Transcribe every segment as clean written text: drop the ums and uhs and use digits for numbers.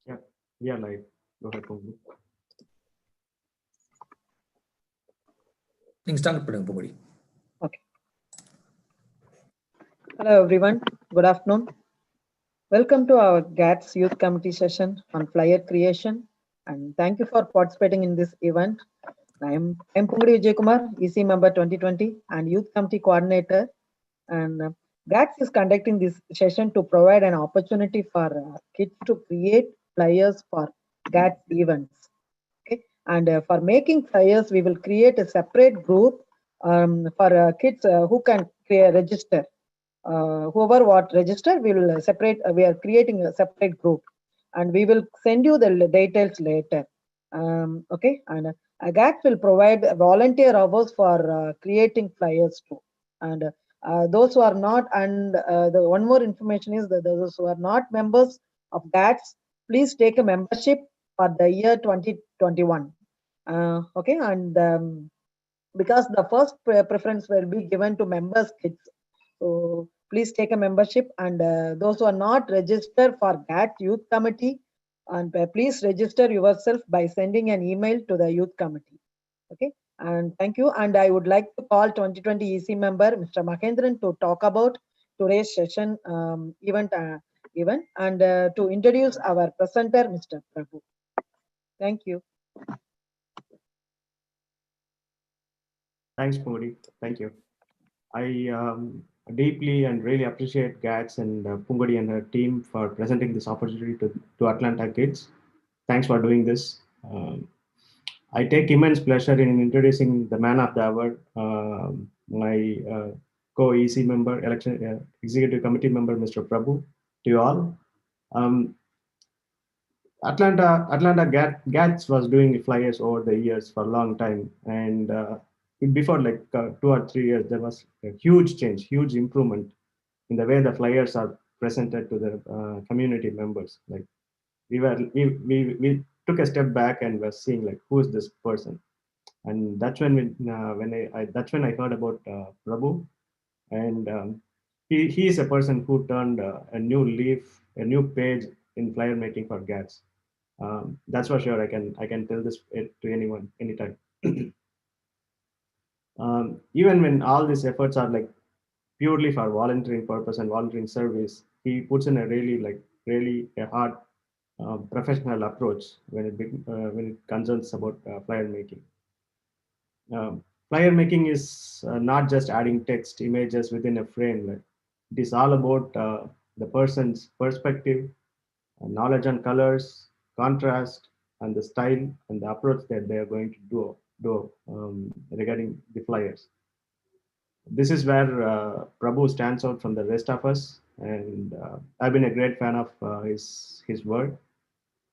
Yeah, yeah, like, go ahead, Prabhu. Okay. Hello, everyone. Good afternoon. Welcome to our GATS Youth Committee session on flyer creation. And thank you for participating in this event. I'm Pungadi Vijaykumar, EC member 2020 and Youth Committee coordinator. And GATS is conducting this session to provide an opportunity for kids to create flyers for GATS events. Okay. And for making flyers, we will create a separate group for kids who can register. Whoever what register, we will separate. We are creating a separate group, and we will send you the details later. Okay, and GATS will provide volunteer hours for creating flyers too. And those who are not, and the one more information is that those who are not members of GATS, please take a membership for the year 2021. Okay, and because the first preference will be given to members kids. So please take a membership, and those who are not registered for GAT Youth Committee, and please register yourself by sending an email to the Youth Committee. Okay, and thank you. And I would like to call 2020 EC member Mr. Mahendran to talk about today's session event, and to introduce our presenter, Mr. Prabhu. Thank you. Thanks, Pungadi. Thank you. I deeply and really appreciate GATS and Pungadi and her team for presenting this opportunity to Atlanta kids. Thanks for doing this. I take immense pleasure in introducing the man of the hour, my co-EC member, executive committee member, Mr. Prabhu, to you all. Um, Atlanta GATS was doing flyers over the years for a long time, and before like 2 or 3 years, there was a huge change, huge improvement in the way the flyers are presented to the community members. Like we took a step back and were seeing like who is this person, and that's that's when I heard about Prabhu, and he is a person who turned a new leaf, a new page in flyer making for GATS. That's for sure. I can tell this to anyone anytime. Even when all these efforts are like purely for volunteering purpose and volunteering service, he puts in a really a hard professional approach when it concerns about flyer making. Flyer making is not just adding text images within a frame. Like, it is all about the person's perspective, knowledge on colors, contrast, and the style and the approach that they are going to do regarding the flyers. This is where Prabhu stands out from the rest of us, and I've been a great fan of his work.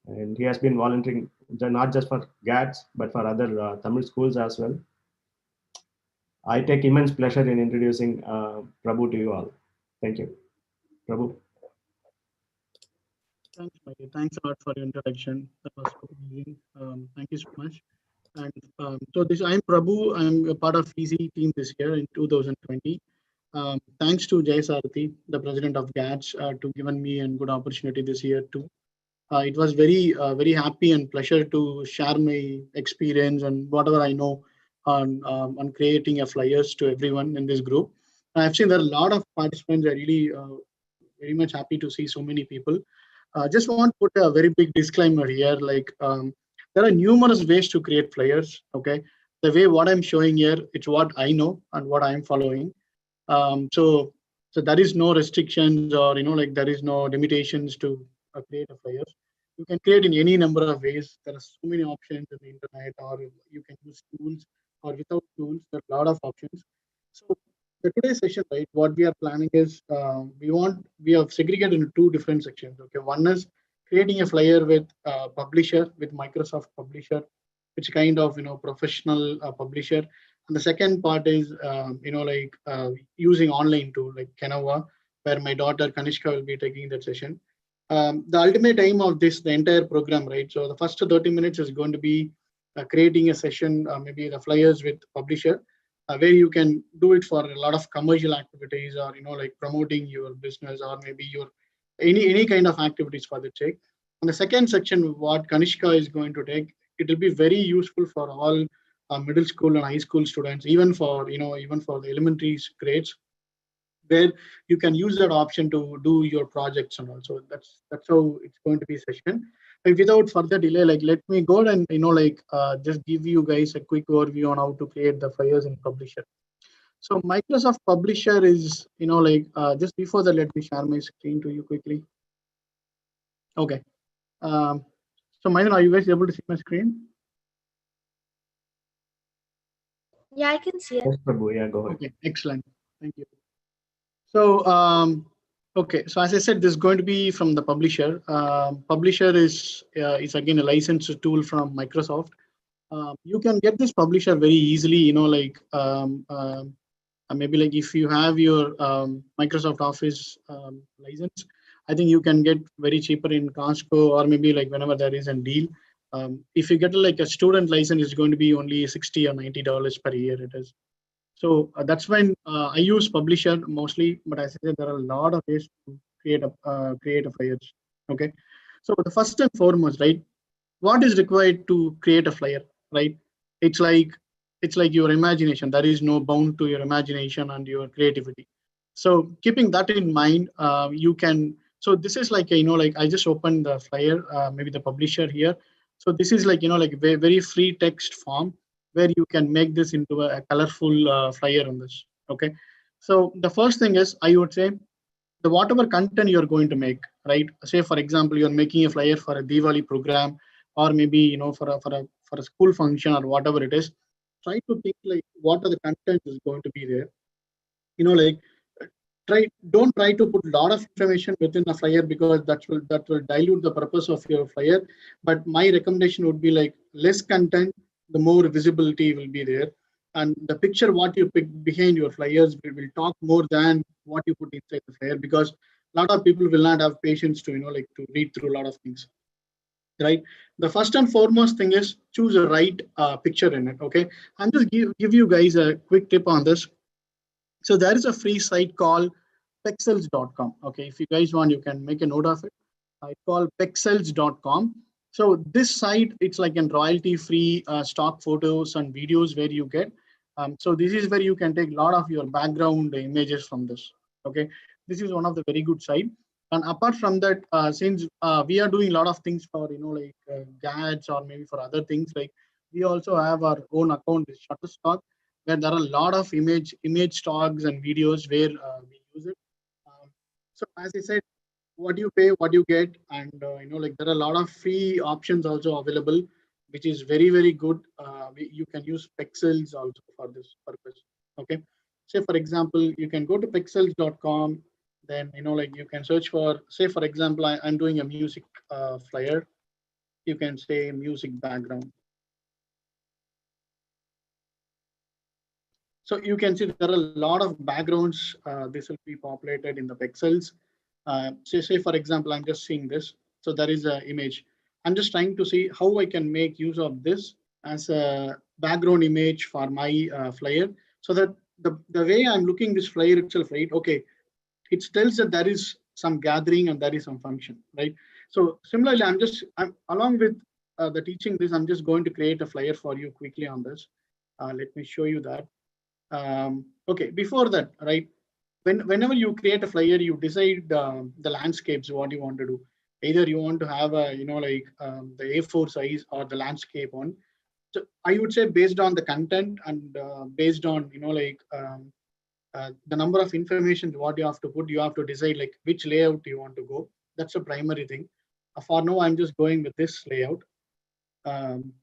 And he has been volunteering not just for GATS but for other Tamil schools as well. I take immense pleasure in introducing Prabhu to you all. Thank you, Prabhu. Thanks, Mike. Thanks a lot for your introduction. That was so amazing. Thank you so much. And so I'm Prabhu. I'm a part of EC team this year in 2020. Thanks to Jay Sarthi, the president of GATS, to given me a good opportunity this year too. It was very happy and pleasure to share my experience and whatever I know on creating a flyers to everyone in this group. I've seen there are a lot of participants. I really very much happy to see so many people. Just want to put a very big disclaimer here. Like there are numerous ways to create flyers. Okay, the way what I'm showing here, it's what I know and what I'm following. So there is no restrictions or like there is no limitations to create a flyers. You can create in any number of ways. There are so many options in the internet, or you can use tools, or without tools. There are a lot of options. So for today's session, right, what we are planning is we have segregated into two different sections. Okay, one is creating a flyer with publisher, with Microsoft Publisher, which kind of professional publisher. And the second part is using online tool like Canva, where my daughter Kanishka will be taking that session. The ultimate aim of the entire program, right? So the first 30 minutes is going to be creating a session, maybe the flyers with publisher, where you can do it for a lot of commercial activities, or like promoting your business, or maybe your any kind of activities for the sake. And the second section, what Kanishka is going to take, it will be very useful for all middle school and high school students, even for even for the elementary grades, where you can use that option to do your projects and also that's how it's going to be session. And without further delay, like let me go and just give you guys a quick overview on how to create the flyers in Publisher. So Microsoft Publisher is just before that, let me share my screen to you quickly. Okay. Um, so Mayan, are you guys able to see my screen? Yeah, I can see it. Yes, Prabhu. Yeah, go ahead. Okay, excellent. Thank you. So, okay. So as I said, this is going to be from the publisher. Publisher is again a licensed tool from Microsoft. You can get this publisher very easily. Maybe like if you have your Microsoft Office license, I think you can get very cheaper in Costco or maybe like whenever there is a deal. If you get like a student license, it's going to be only $60 or $90 per year. It is. So that's when I use Publisher mostly, but as I said, there are a lot of ways to create a flyers. Okay, so the first and foremost, right? What is required to create a flyer, right? It's like your imagination. There is no bound to your imagination and your creativity. So keeping that in mind, you can. So this is like like I just opened the flyer, maybe the Publisher here. So this is like like very free text form where you can make this into a colorful flyer on this. Okay. So the first thing is I would say the whatever content you're going to make, right? Say for example, you're making a flyer for a Diwali program, or maybe for a school function or whatever it is. Try to think like what are the content is going to be there. Like don't try to put a lot of information within a flyer because that will dilute the purpose of your flyer. But my recommendation would be like less content, the more visibility will be there, and the picture what you pick behind your flyers will talk more than what you put inside the flyer, because a lot of people will not have patience to like to read through a lot of things, right? The first and foremost thing is choose a right picture in it. Okay, I'm just give you guys a quick tip on this. So there is a free site called pexels.com. Okay, if you guys want, you can make a note of it. It's called pexels.com. So this site, it's like an royalty-free stock photos and videos where you get. So this is where you can take a lot of your background images from this. Okay, this is one of the very good site. And apart from that, since we are doing a lot of things for GATS or maybe for other things, like we also have our own account, Shutterstock, where there are a lot of image stocks and videos where we use it. Um, so as I said, what you pay, what you get, and like there are a lot of free options also available, which is very good. You can use Pexels also for this purpose. Okay, say for example, you can go to pexels.com. Then like you can search for, say for example, I'm doing a music flyer. You can say music background. So you can see there are a lot of backgrounds. This will be populated in the pixels. Say for example, I'm just seeing this. So there is an image. I'm just trying to see how I can make use of this as a background image for my flyer, so that the way I'm looking this flyer itself, right? Okay, it tells that there is some gathering and there is some function, right? So similarly, I'm along with the teaching this, I'm just going to create a flyer for you quickly on this. Let me show you that. Okay, before that, right? Whenever you create a flyer, you decide the landscapes what you want to do. Either you want to have a the A4 size or the landscape one. So I would say based on the content and based on the number of information what you have to put, you have to decide like which layout you want to go. That's the primary thing. For now, I'm just going with this layout. Um,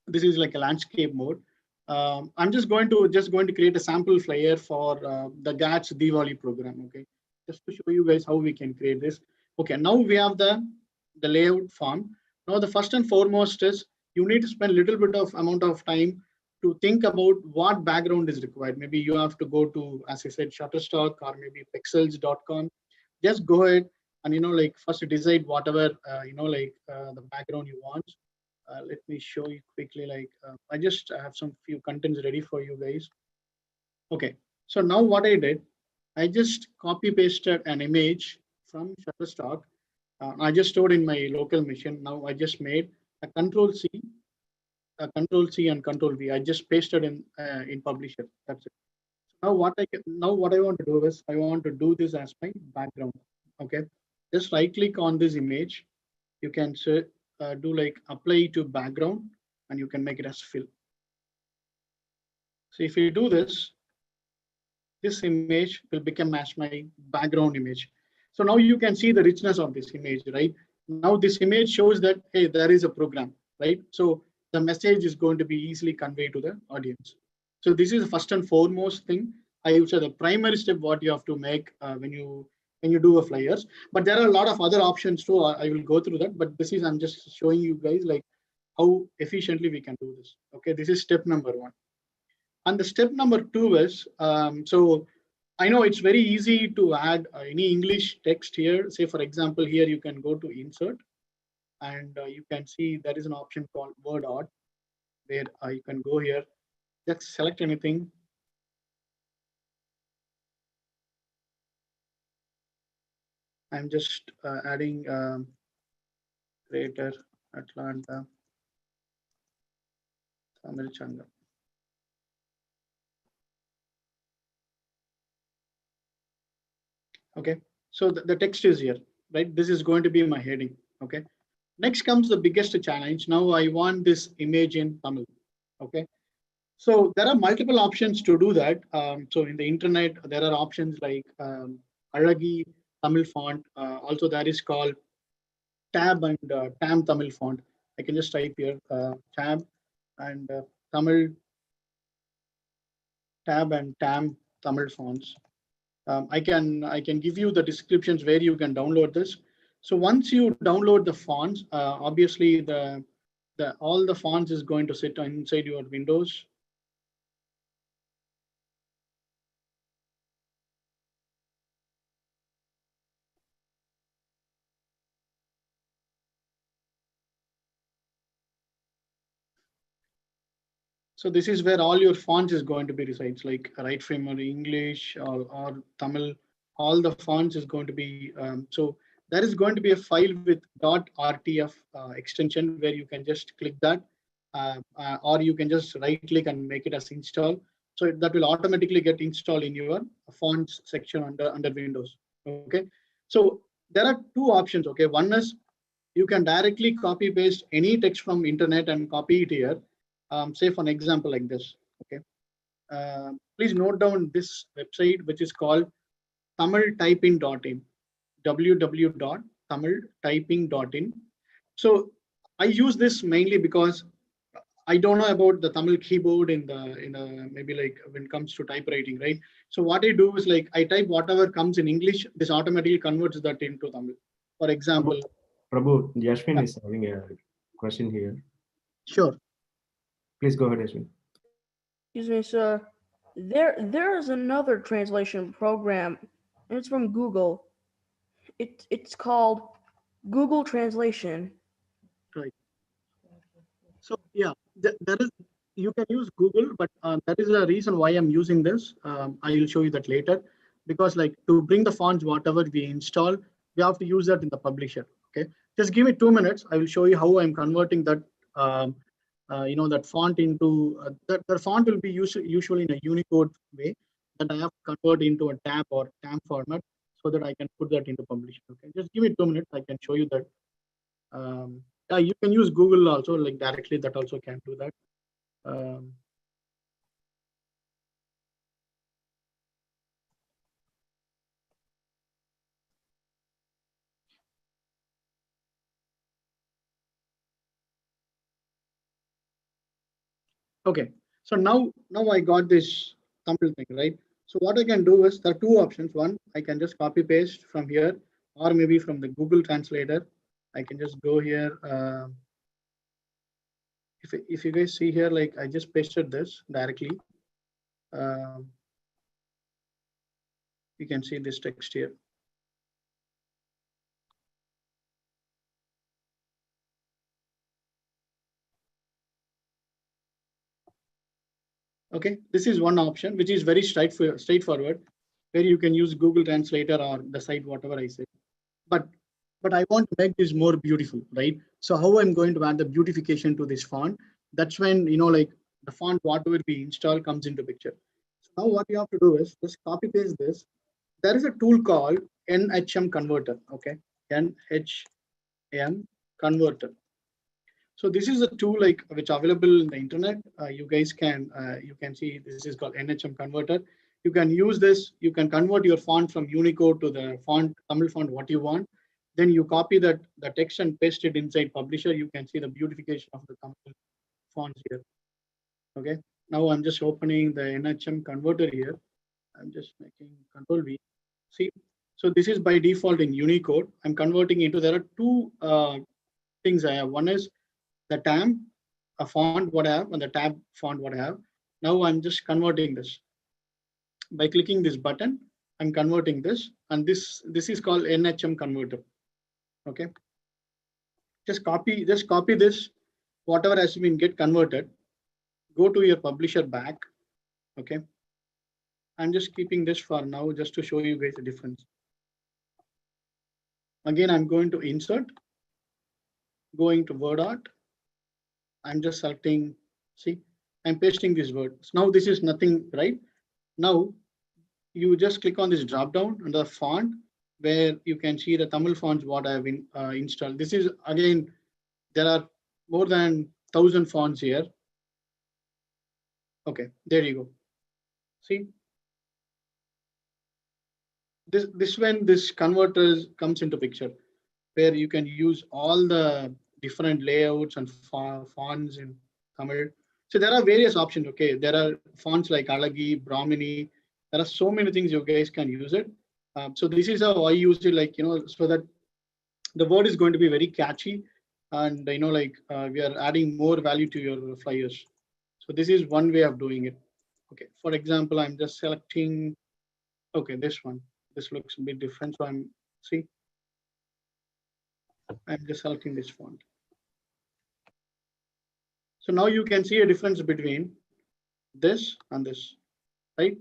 this is like a landscape mode. I'm just going to create a sample flyer for the GATS Diwali program. Okay, just to show you guys how we can create this. Okay, now we have the layout form. Now the first and foremost is you need to spend a little bit of amount of time to think about what background is required. Maybe you have to go to, as I said, Shutterstock or maybe pexels.com. Just go ahead and like first decide whatever the background you want. Let me show you quickly. Like I just have some few contents ready for you guys. Okay, so now what I did, I just copy pasted an image from Shutterstock. I just stored in my local machine. Now I just made a Control C, and Control V. I just pasted in Publisher. That's it. Now what I want to do is I want to do this as my background. Okay, just right click on this image. You can do like apply to background, and you can make it as fill. So if you do this, this image will become as my background image. So now you can see the richness of this image, right? Now this image shows that, hey, there is a program, right? So the message is going to be easily conveyed to the audience. So this is the first and foremost thing. I would say the primary step what you have to make when you do a flyers. But there are a lot of other options too. I will go through that. But this is I'm just showing you guys like how efficiently we can do this. Okay, this is step number one. And the step number two is, so I know it's very easy to add any English text here. Say, for example, here you can go to insert and you can see there is an option called word art where you can go here, just select anything. I'm just adding Greater Atlanta, Tamil Changa. Okay, so the text is here, right? This is going to be my heading. Okay, next comes the biggest challenge. Now I want this image in Tamil. Okay, so there are multiple options to do that. So in the internet, there are options like Alagi Tamil font. Also, that is called Tab and Tam Tamil font. I can just type here Tab and Tamil, Tab and Tam Tamil fonts. I can give you the descriptions where you can download this. So once you download the fonts, obviously the all the fonts is going to sit inside your Windows. So this is where all your fonts is going to be resides, like right frame or English or Tamil. All the fonts is going to be so there is going to be a file with .rtf extension where you can just click that, or you can just right click and make it as install. So that will automatically get installed in your fonts section under Windows. Okay, so there are two options. Okay, one is you can directly copy paste any text from internet and copy it here. Say for an example like this. Okay, please note down this website which is called tamiltyping.in, www.tamiltyping.in. So I use this mainly because I don't know about the Tamil keyboard in the maybe like when it comes to typewriting, right? So what I do is like I type whatever comes in English, this automatically converts that into Tamil. For example, Prabhu, Yashwin is having a question here. Sure. Please go ahead, Yashwin. Excuse me, sir. There is another translation program, and it's from Google. It's called Google Translation. Right. So yeah, there is, you can use Google, but there is a reason why I'm using this. I will show you that later, because like to bring the fonts, whatever we install, we have to use that in the publisher. Okay, just give me 2 minutes. I will show you how I'm converting that. That font into the font will be usually in a Unicode way that I have to convert into a tab or TAM format so that I can put that into publisher. Okay, just give me 2 minutes. I can show you that. Yeah, you can use Google also, like directly. That also can do that. Okay, so now I got this Tamil thing, right? So what I can do is there are two options. One, I can just copy paste from here, or maybe from the Google Translator. I can just go here. If you guys see here, like I just pasted this directly. You can see this text here. Okay, this is one option, which is very straightforward, where you can use Google Translator or the site, whatever I say. But but I want to make this more beautiful, right? So how I'm going to add the beautification to this font? That's when, like the font, whatever we install comes into picture. So now what you have to do is just copy paste this. There is a tool called NHM converter, okay? NHM converter. So this is a tool like which available in the internet. You guys can see this is called NHM converter. You can use this. You can convert your font from Unicode to the font Tamil font what you want. Then you copy the text and paste it inside Publisher. You can see the beautification of the Tamil fonts here. Okay. Now I'm just opening the NHM converter here. I'm just making Control V. See, so this is by default in Unicode. I'm converting into, there are two things I have. One is the tab, a font what I have, and the tab font what I have. Now I'm just converting this. By clicking this button, I'm converting this, and this is called NHM converter. Okay. Just copy this, whatever has been get converted. Go to your publisher back. Okay. I'm just keeping this for now just to show you guys the difference. Again, I'm going to insert, going to word art. I'm just selecting, see, I'm pasting this word. So now this is nothing, right? Now you just click on this drop down under font where you can see the Tamil fonts what I have installed. This is again, there are more than 1,000 fonts here. Okay, there you go. See, this when this converter comes into picture, where you can use all the different layouts and fonts in Tamil. So there are various options. Okay, there are fonts like Alagi, Brahmini. There are so many things you guys can use it. So this is how I use it, like, so that the word is going to be very catchy, and we are adding more value to your flyers. So this is one way of doing it. Okay, for example, I'm just selecting, okay, this one. This looks a bit different. So I'm just selecting this font. So now you can see a difference between this and this, right?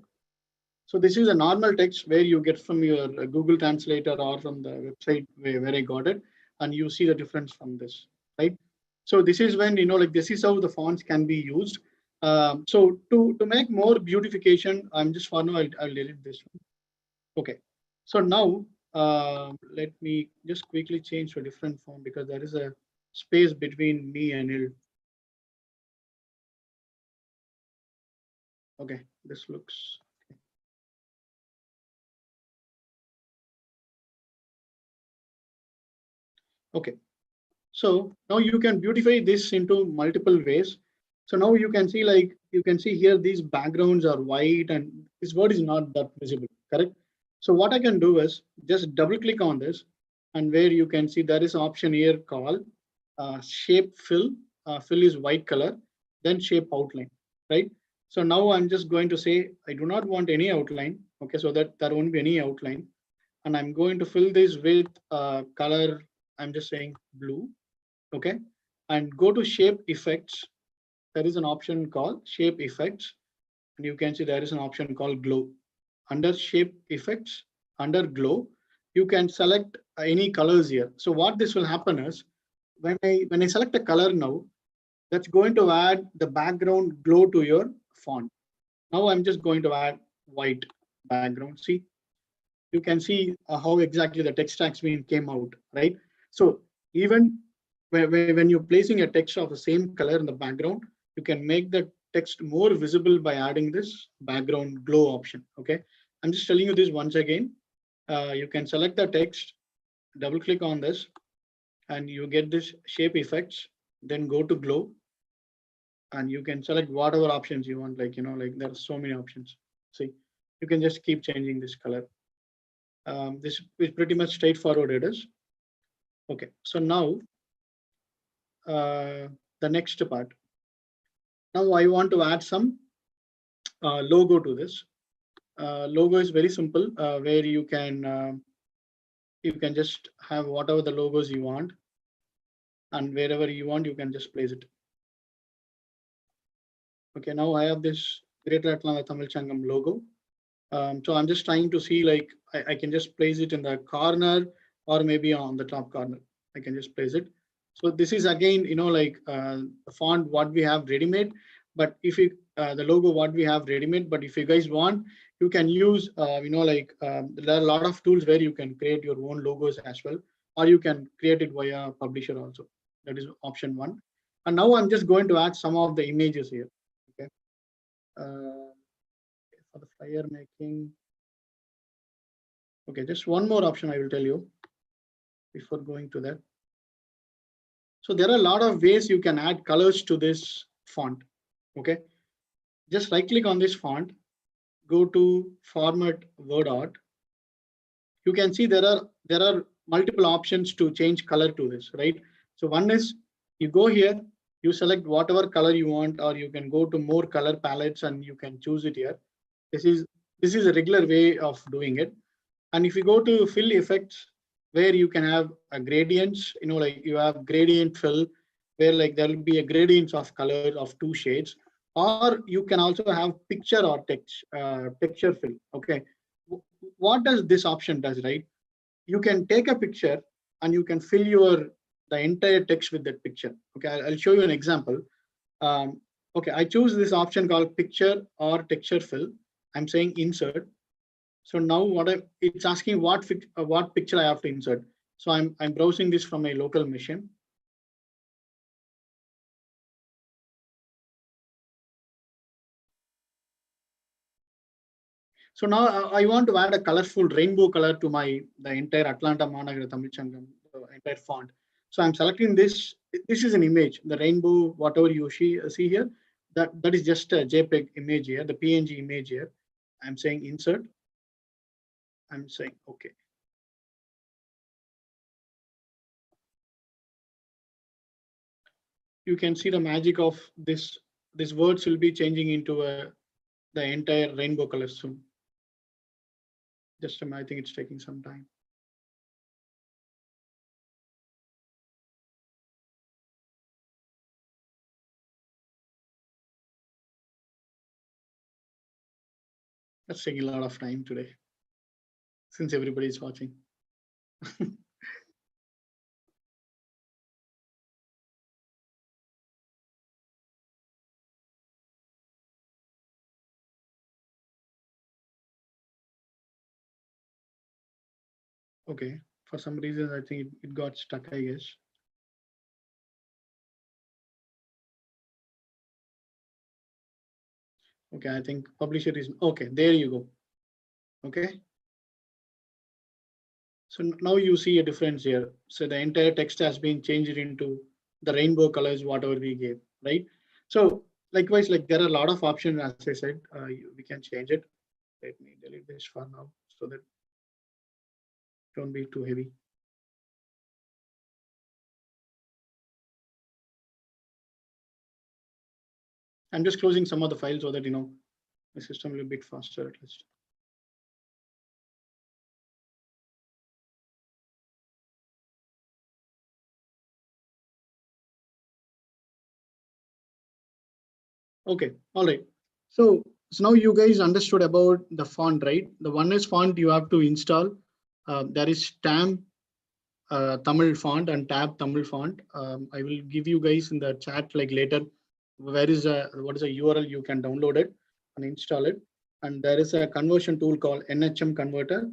So this is a normal text where you get from your Google Translator or from the website where I got it, and you see the difference from this, right? So this is when, this is how the fonts can be used. So to make more beautification, I'm just, for now, I'll delete this one. Okay. So now let me just quickly change to a different font because there is a space between me and it. Okay, this looks. Okay, so now you can beautify this into multiple ways. So now you can see, here, these backgrounds are white and this word is not that visible, correct? So what I can do is just double click on this, and where you can see there is an option here called shape fill. Fill is white color, then shape outline, right? So now I'm just going to say I do not want any outline. Okay, so that there won't be any outline, and I'm going to fill this with color. I'm just saying blue. Okay, and go to shape effects. There is an option called shape effects, and you can see there is an option called glow. Under shape effects, under glow, you can select any colors here. So what this will happen is when I select a color now, that's going to add the background glow to your font. Now I'm just going to add white background. See, you can see how exactly the text has been came out, right? So even when you're placing a text of the same color in the background, you can make the text more visible by adding this background glow option. Okay, I'm just telling you this once again. You can select the text, double click on this, and you get this shape effects, then go to glow, and you can select whatever options you want. There are so many options. See, you can just keep changing this color. This is pretty much straightforward. It is. Okay, so now the next part. Now I want to add some logo to this. Logo is very simple, where you can just have whatever the logos you want, and wherever you want, you can just place it. Okay, now I have this Greater Atlanta Tamil Sangam logo. So I'm just trying to see, I can just place it in the corner, or maybe on the top corner. I can just place it. So this is again, like the font what we have ready-made. But if you the logo what we have ready-made, but if you guys want, you can use like there are a lot of tools where you can create your own logos as well, or you can create it via publisher also. That is option one. And now I'm just going to add some of the images here. Okay. For the flyer making. Okay, just one more option I will tell you before going to that. So there are a lot of ways you can add colors to this font. Okay, just right click on this font, go to format word art. You can see there are multiple options to change color to this, right? So one is you go here, you select whatever color you want, or you can go to more color palettes and you can choose it here. This is a regular way of doing it. And if you go to fill effects, where you can have a gradients, like you have gradient fill, where like there will be a gradients of color of 2 shades, or you can also have picture or text texture fill. Okay, what does this option does, right? You can take a picture and you can fill the entire text with that picture. Okay, I'll show you an example. Okay, I choose this option called picture or texture fill. I'm saying insert. So now it's asking what picture I have to insert. So I'm browsing this from a local machine. So now I want to add a colorful rainbow color to the entire Atlanta Mahanagar Tamil Sangam, the entire font. So I'm selecting this. This is an image, the rainbow, whatever you see here. That is just a JPEG image here, the PNG image here. I'm saying insert. I'm saying okay. You can see the magic of this. These words will be changing into the entire rainbow color soon. Just I think it's taking some time. That's taking a lot of time today, since everybody is watching. Okay, for some reason, I think it got stuck, I guess. Okay, I think publisher is, okay, there you go. Okay. So now you see a difference here. So the entire text has been changed into the rainbow colors, whatever we gave, right? So likewise, like there are a lot of options, as I said, we can change it. Let me delete this for now so that don't be too heavy. I'm just closing some of the files so that the system will be a bit faster at least. Okay, all right. So now you guys understood about the font, right? The one is font you have to install. There is Stamp Tamil font and Tab Tamil font. I will give you guys in the chat like later what is a URL you can download it and install it. And there is a conversion tool called NHM converter,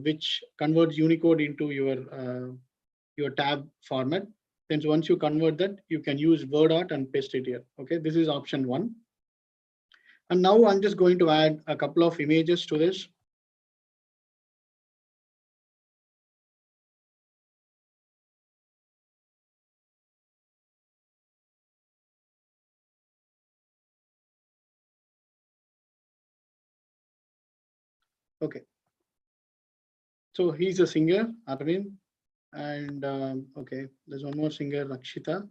which converts Unicode into your tab format. Then once you convert that, you can use word art and paste it here. Okay, this is option one. And now I'm just going to add a couple of images to this. Okay. So he's a singer, Arvind. And okay, there's one more singer, Rakshita.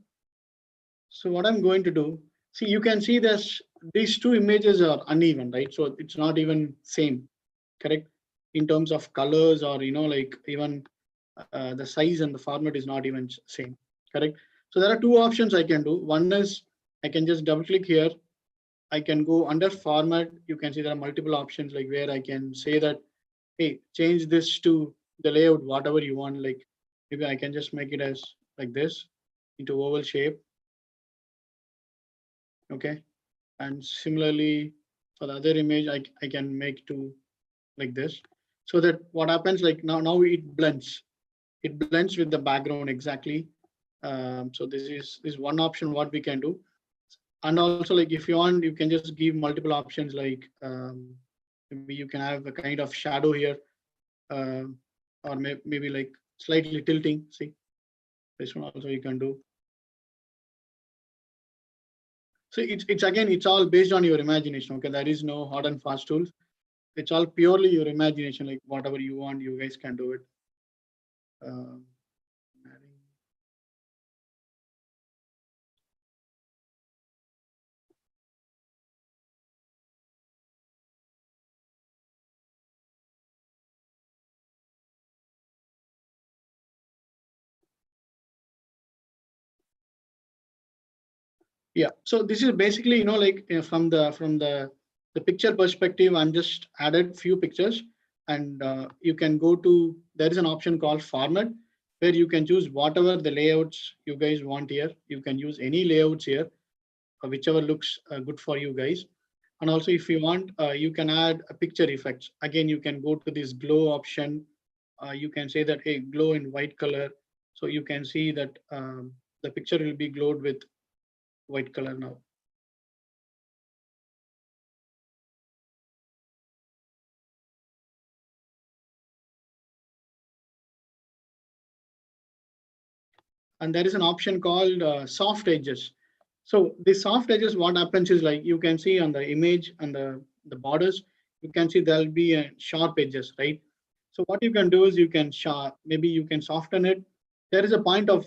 So what I'm going to do, see, you can see this, these two images are uneven, right? So it's not even same, correct? In terms of colors or, like even the size and the format is not even same, correct? So there are two options I can do. One is I can just double click here. I can go under format. You can see there are multiple options like where I can say that, hey, change this to the layout whatever you want. Like maybe I can just make it as like this into oval shape. Okay, and similarly for the other image, I can make to like this, so that what happens, like now it blends. It blends with the background exactly. So this is one option what we can do. And also, like if you want, you can just give multiple options, like maybe you can have a kind of shadow here, uh, or maybe like slightly tilting. See, this one also you can do. So it's again, it's all based on your imagination. Okay, there is no hard and fast tools. It's all purely your imagination. Like whatever you want, you guys can do it. Um, Yeah, so this is basically, like from the picture perspective, I'm just added few pictures, and you can go to, there is an option called format, where you can choose whatever the layouts you guys want here. You can use any layouts here, whichever looks good for you guys. And also, if you want, you can add a picture effects. Again, you can go to this glow option. You can say that, hey, glow in white color. So you can see that the picture will be glowed with white color now. And there is an option called soft edges. So the soft edges, what happens is, like you can see on the image and the borders, you can see there'll be sharp edges, right? So what you can do is you can maybe you can soften it. There is a point of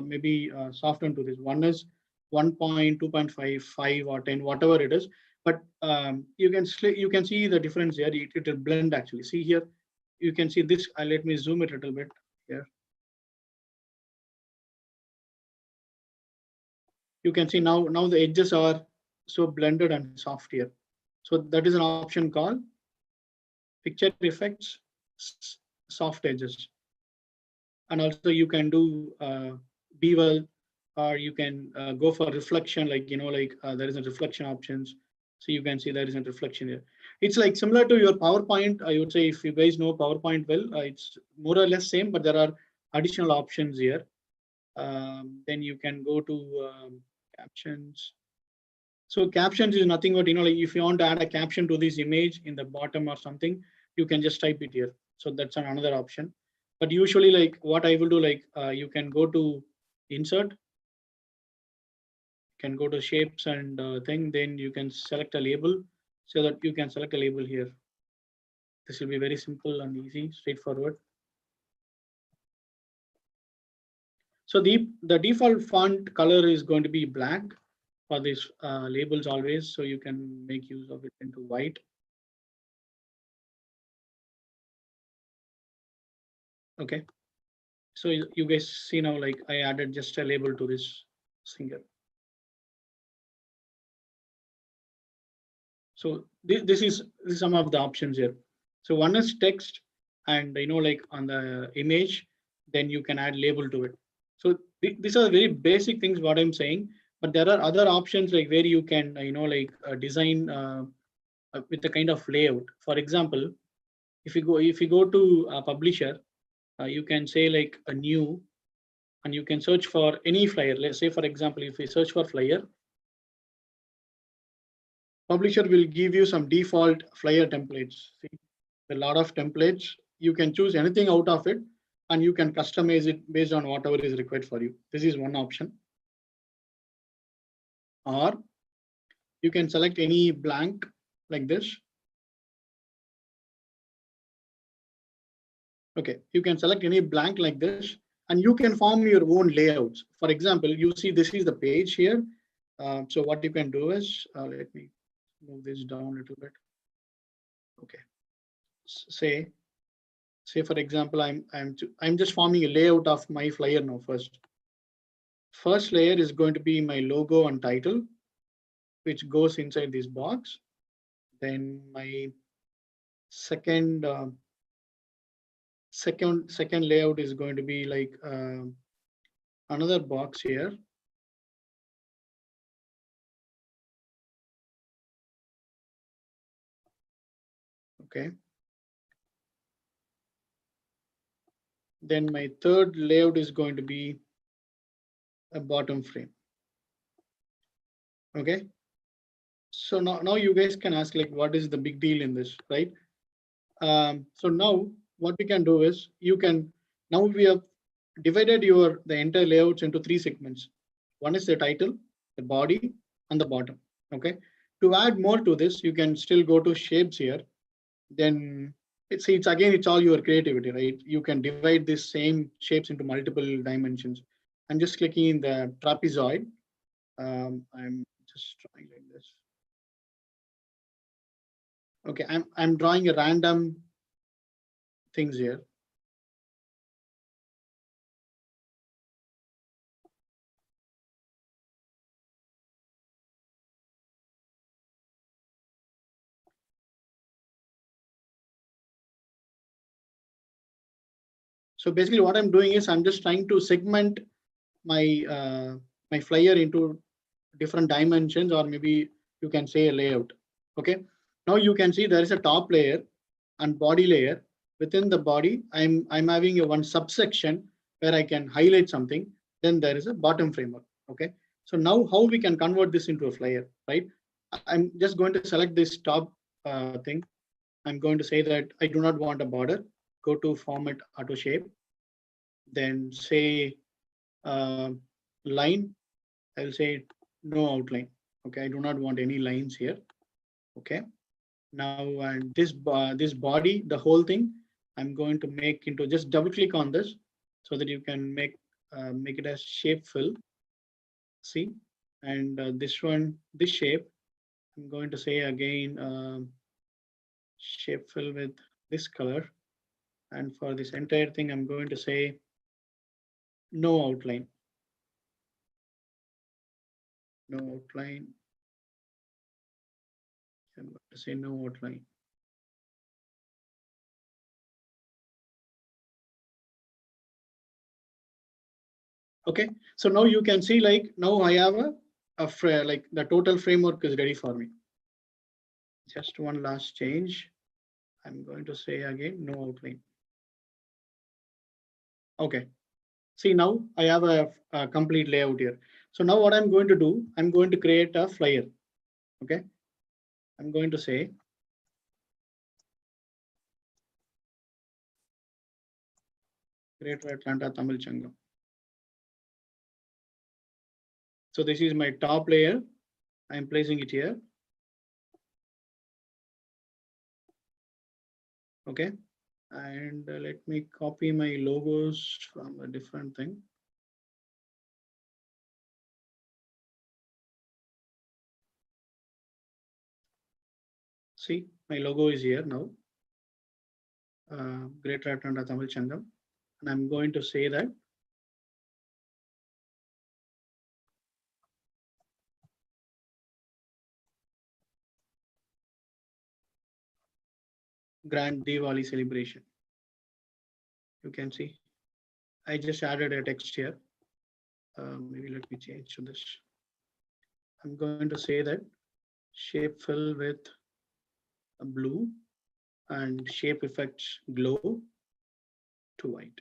maybe soften to this. One is 1.2.5, 5 or 10, whatever it is. But you can see the difference here. It will blend actually. See here, you can see this. Let me zoom it a little bit here. You can see now the edges are so blended and soft here. So that is an option called picture effects, soft edges. And also you can do bevel, or you can go for reflection, like there is a reflection options. So you can see there is a reflection here. It's like similar to your PowerPoint. I would say, if you guys know PowerPoint well, it's more or less same, but there are additional options here. Then you can go to captions. So captions is nothing but, like if you want to add a caption to this image in the bottom or something, you can just type it here. So that's another option. But usually, like what I will do, like you can go to insert, can go to shapes and thing, then you can select a label, so that you can select a label here. This will be very simple and easy, straightforward. So the default font color is going to be black for these labels always. So you can make use of it into white. Okay. So you guys see now, like I added just a label to this singer. So this is some of the options here. So one is text, and like on the image, then you can add label to it. So these are very basic things what I'm saying, but there are other options, like where you can like design with a kind of layout. For example, if you go to a publisher, you can say like a new, and you can search for any flyer. Let's say, for example, if we search for flyer, publisher will give you some default flyer templates. See, a lot of templates. You can choose anything out of it, and you can customize it based on whatever is required for you. This is one option. Or you can select any blank like this. Okay, you can select any blank like this, and you can form your own layouts. For example, you see this is the page here. So what you can do is, let me move this down a little bit. Okay, say for example, I'm just forming a layout of my flyer now. First layer is going to be my logo and title, which goes inside this box. Then my second second layout is going to be like another box here. Okay. Then my third layout is going to be a bottom frame. Okay. So now you guys can ask like, what is the big deal in this, right? So now what we can do is now we have divided the entire layouts into 3 segments. One is the title, the body, and the bottom. Okay. To add more to this, you can still go to shapes here. Then it's all your creativity, right? You can divide these same shapes into multiple dimensions. I'm just clicking in the trapezoid. I'm just drawing like this. Okay, I'm drawing a random things here. So basically what I'm doing is I'm just trying to segment my flyer into different dimensions, or maybe you can say a layout. Okay. Now you can see there is a top layer and body layer. Within the body, I'm having a one subsection where I can highlight something. Then there is a bottom framework. Okay. So now how we can convert this into a flyer, right? I'm just going to select this top thing. I'm going to say that I do not want a border. Go to format auto shape. Then say line. I will say no outline. Okay, I do not want any lines here. Okay. Now and this body, the whole thing, I'm going to make into, just double click on this so that you can make it as shape fill. See, and this one, this shape, I'm going to say again shape fill with this color. And for this entire thing, I'm going to say no outline. No outline. I'm going to say no outline. Okay, so now you can see like now I have like the total framework is ready for me. Just one last change. I'm going to say again no outline. Okay, see now I have a complete layout here. So now what I'm going to do, I'm going to create a flyer. Okay, I'm going to say Greater Atlanta Tamil Changam. So this is my top layer. I'm placing it here. Okay, and let me copy my logos from a different thing. See, my logo is here now. Greater Atlanta Tamil Changam, and I'm going to say that Grand Diwali celebration. You can see I just added a text here. Maybe let me change to this. I'm going to say that shape fill with a blue and shape effects glow to white.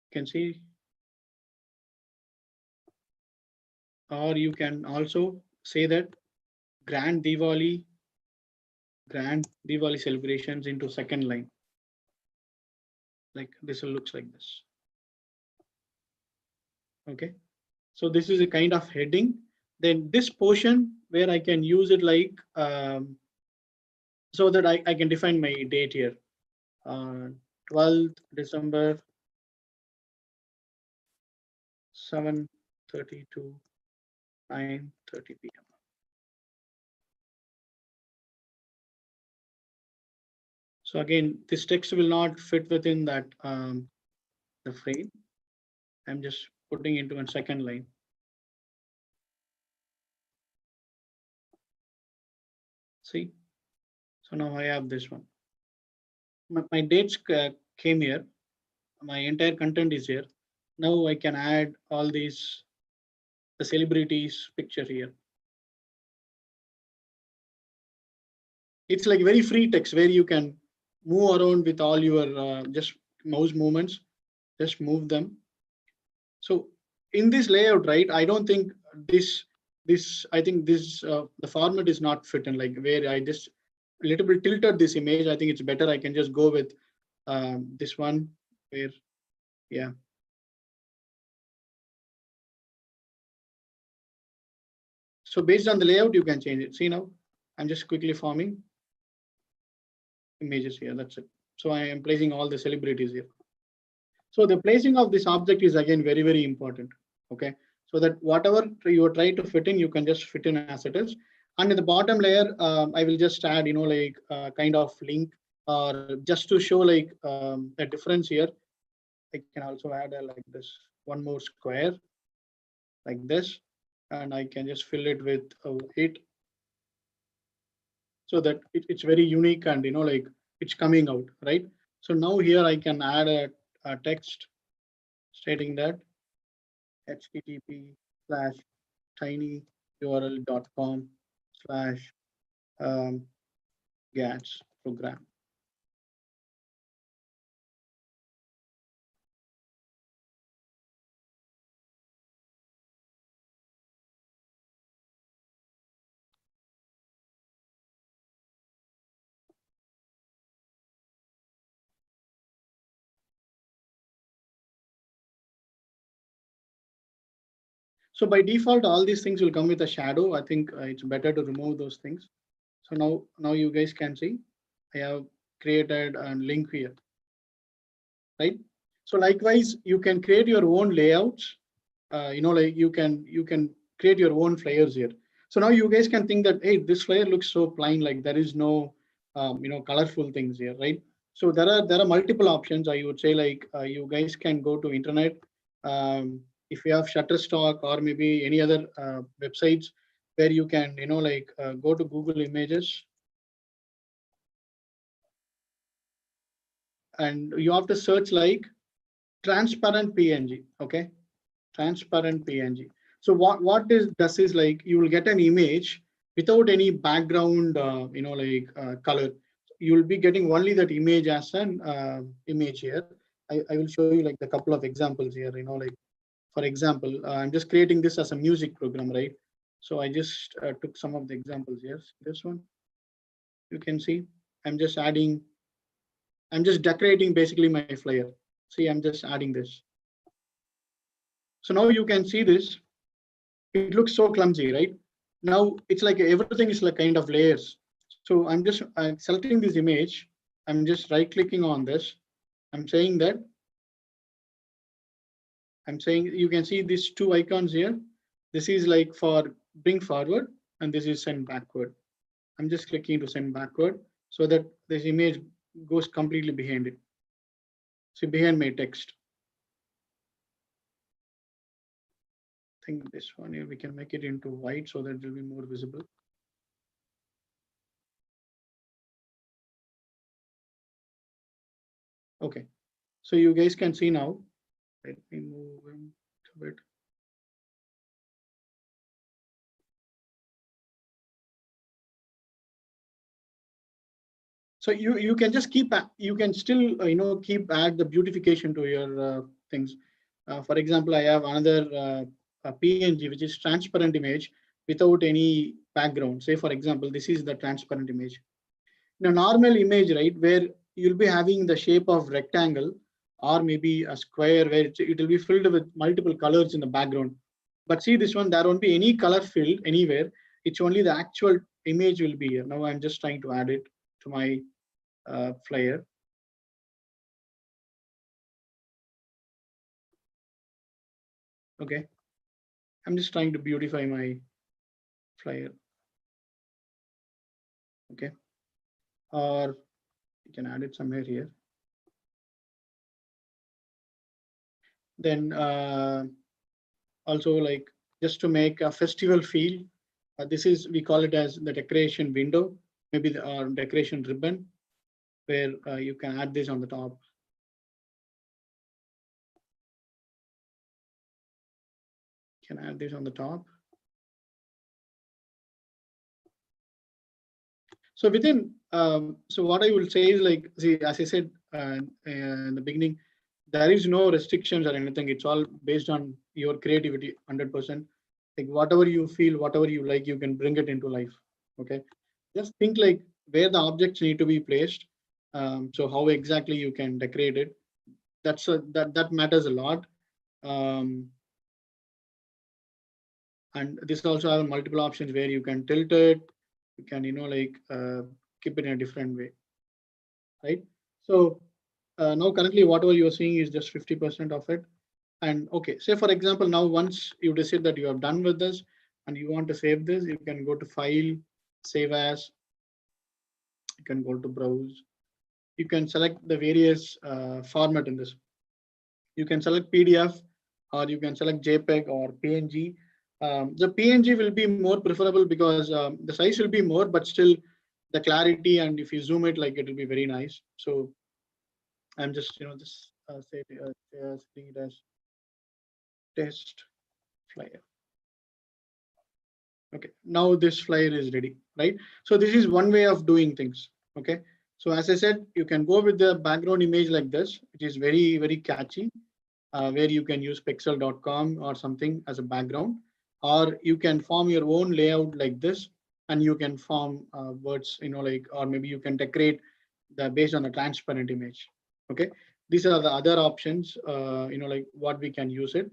You can see, or you can also say that Grand Diwali celebrations into second line. Like this will looks like this. Okay, so this is a kind of heading. Then this portion where I can use it like so that I can define my date here. 12th December 7:30 to 9:30 p.m. So again, this text will not fit within that the frame. I'm just putting into a second line. See, so now I have this one. my dates came here. My entire content is here. Now I can add all these, the celebrities picture here. It's like very free text where you can move around with all your just mouse movements, just move them. So in this layout, right, I don't think I think this the format is not fit in, like where I just a little bit tilted this image. I think it's better I can just go with this one where, yeah. So based on the layout, you can change it. See now, I'm just quickly forming images here. That's it. So I am placing all the celebrities here. So the placing of this object is again very, very important. Okay. So that whatever you are trying to fit in, you can just fit in as it is. And in the bottom layer, I will just add, like kind of link, or just to show like the difference here. I can also add like this one more square like this, and I can just fill it with it, so that it's very unique and like it's coming out, right? So now here I can add a text stating that http://tinyurl.com/GATS program. So by default, all these things will come with a shadow. I think it's better to remove those things. So now you guys can see I have created a link here, right? So likewise, you can create your own layouts. Like you can create your own flyers here. So now you guys can think that, hey, this flyer looks so plain, like there is no colorful things here, right? So there are multiple options. I would say, like you guys can go to internet. If you have Shutterstock or maybe any other websites where you can like go to Google Images, and you have to search like transparent PNG. Okay, transparent PNG. So what this does is, like, you will get an image without any background, like color. You will be getting only that image as an image here. I will show you like a couple of examples here. Like for example, I'm just creating this as a music program, right? So I just took some of the examples here. This one, you can see, I'm just decorating basically my flyer. See, I'm just adding this. So now you can see this. It looks so clumsy, right? Now it's like everything is like kind of layers. So I'm selecting this image. I'm just right clicking on this. I'm saying you can see these two icons here. This is like for bring forward, and this is send backward. I'm just clicking to send backward so that this image goes completely behind it. See, behind my text. I think this one here, we can make it into white so that it will be more visible. Okay, so you guys can see now. Let me move into it. So you can just you can still keep add the beautification to your things. For example, I have another PNG which is transparent image without any background. Say for example, this is the transparent image. In a normal image, right, where you'll be having the shape of rectangle or maybe a square where it will be filled with multiple colors in the background. But see this one, there won't be any color filled anywhere. It's only the actual image will be here. Now I'm just trying to add it to my flyer. Okay, I'm just trying to beautify my flyer. Okay, or you can add it somewhere here. Then also, like, just to make a festival feel, this is, we call it as the decoration window, maybe the decoration ribbon. where you can add this on the top. You can add this on the top. So within, so what I will say is like, see, as I said in the beginning, there is no restrictions or anything. It's all based on your creativity, 100%. Like whatever you feel, whatever you like, you can bring it into life. Okay, just think like where the objects need to be placed. So how exactly you can decorate it. That matters a lot. And this also have multiple options where you can tilt it. You can like keep it in a different way, right? So now currently whatever you're seeing is just 50% of it. And okay, say for example, now once you decide that you have done with this and you want to save this, you can go to File, Save As. You can go to Browse. You can select the various format in this. You can select PDF, or you can select JPEG or PNG. The PNG will be more preferable because the size will be more, but still the clarity, and if you zoom it, like it will be very nice. So I'm just just setting it as test flyer. Okay, now this flyer is ready, right? So this is one way of doing things. Okay, so as I said, you can go with the background image like this, which is very, very catchy, where you can use pixel.com or something as a background, or you can form your own layout like this, and you can form words, like, or maybe you can decorate the based on a transparent image. Okay, these are the other options, like what we can use it.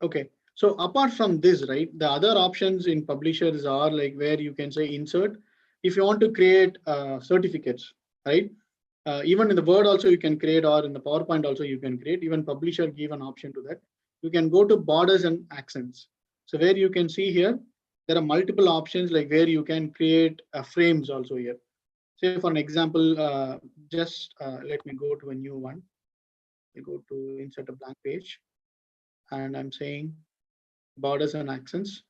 Okay, so apart from this, right, the other options in publishers are like where you can say insert. If you want to create certificates, right? Even in the Word also you can create, or in the PowerPoint also you can create. Even publisher give an option to that. You can go to borders and accents. So where you can see here, there are multiple options like where you can create frames also here. Say for an example, just let me go to a new one. I go to insert a blank page, and I'm saying borders and accents.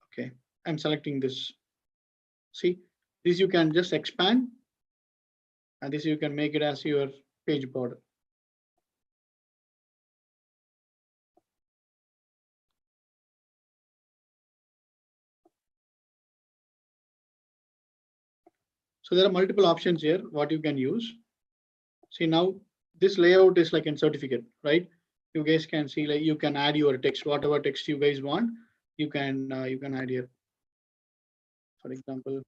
Okay, I'm selecting this. See, this you can just expand, and this you can make it as your page border. So there are multiple options here, what you can use. See, now this layout is like in certificate, right? You guys can see like you can add your text, whatever text you guys want, you can add here. For example,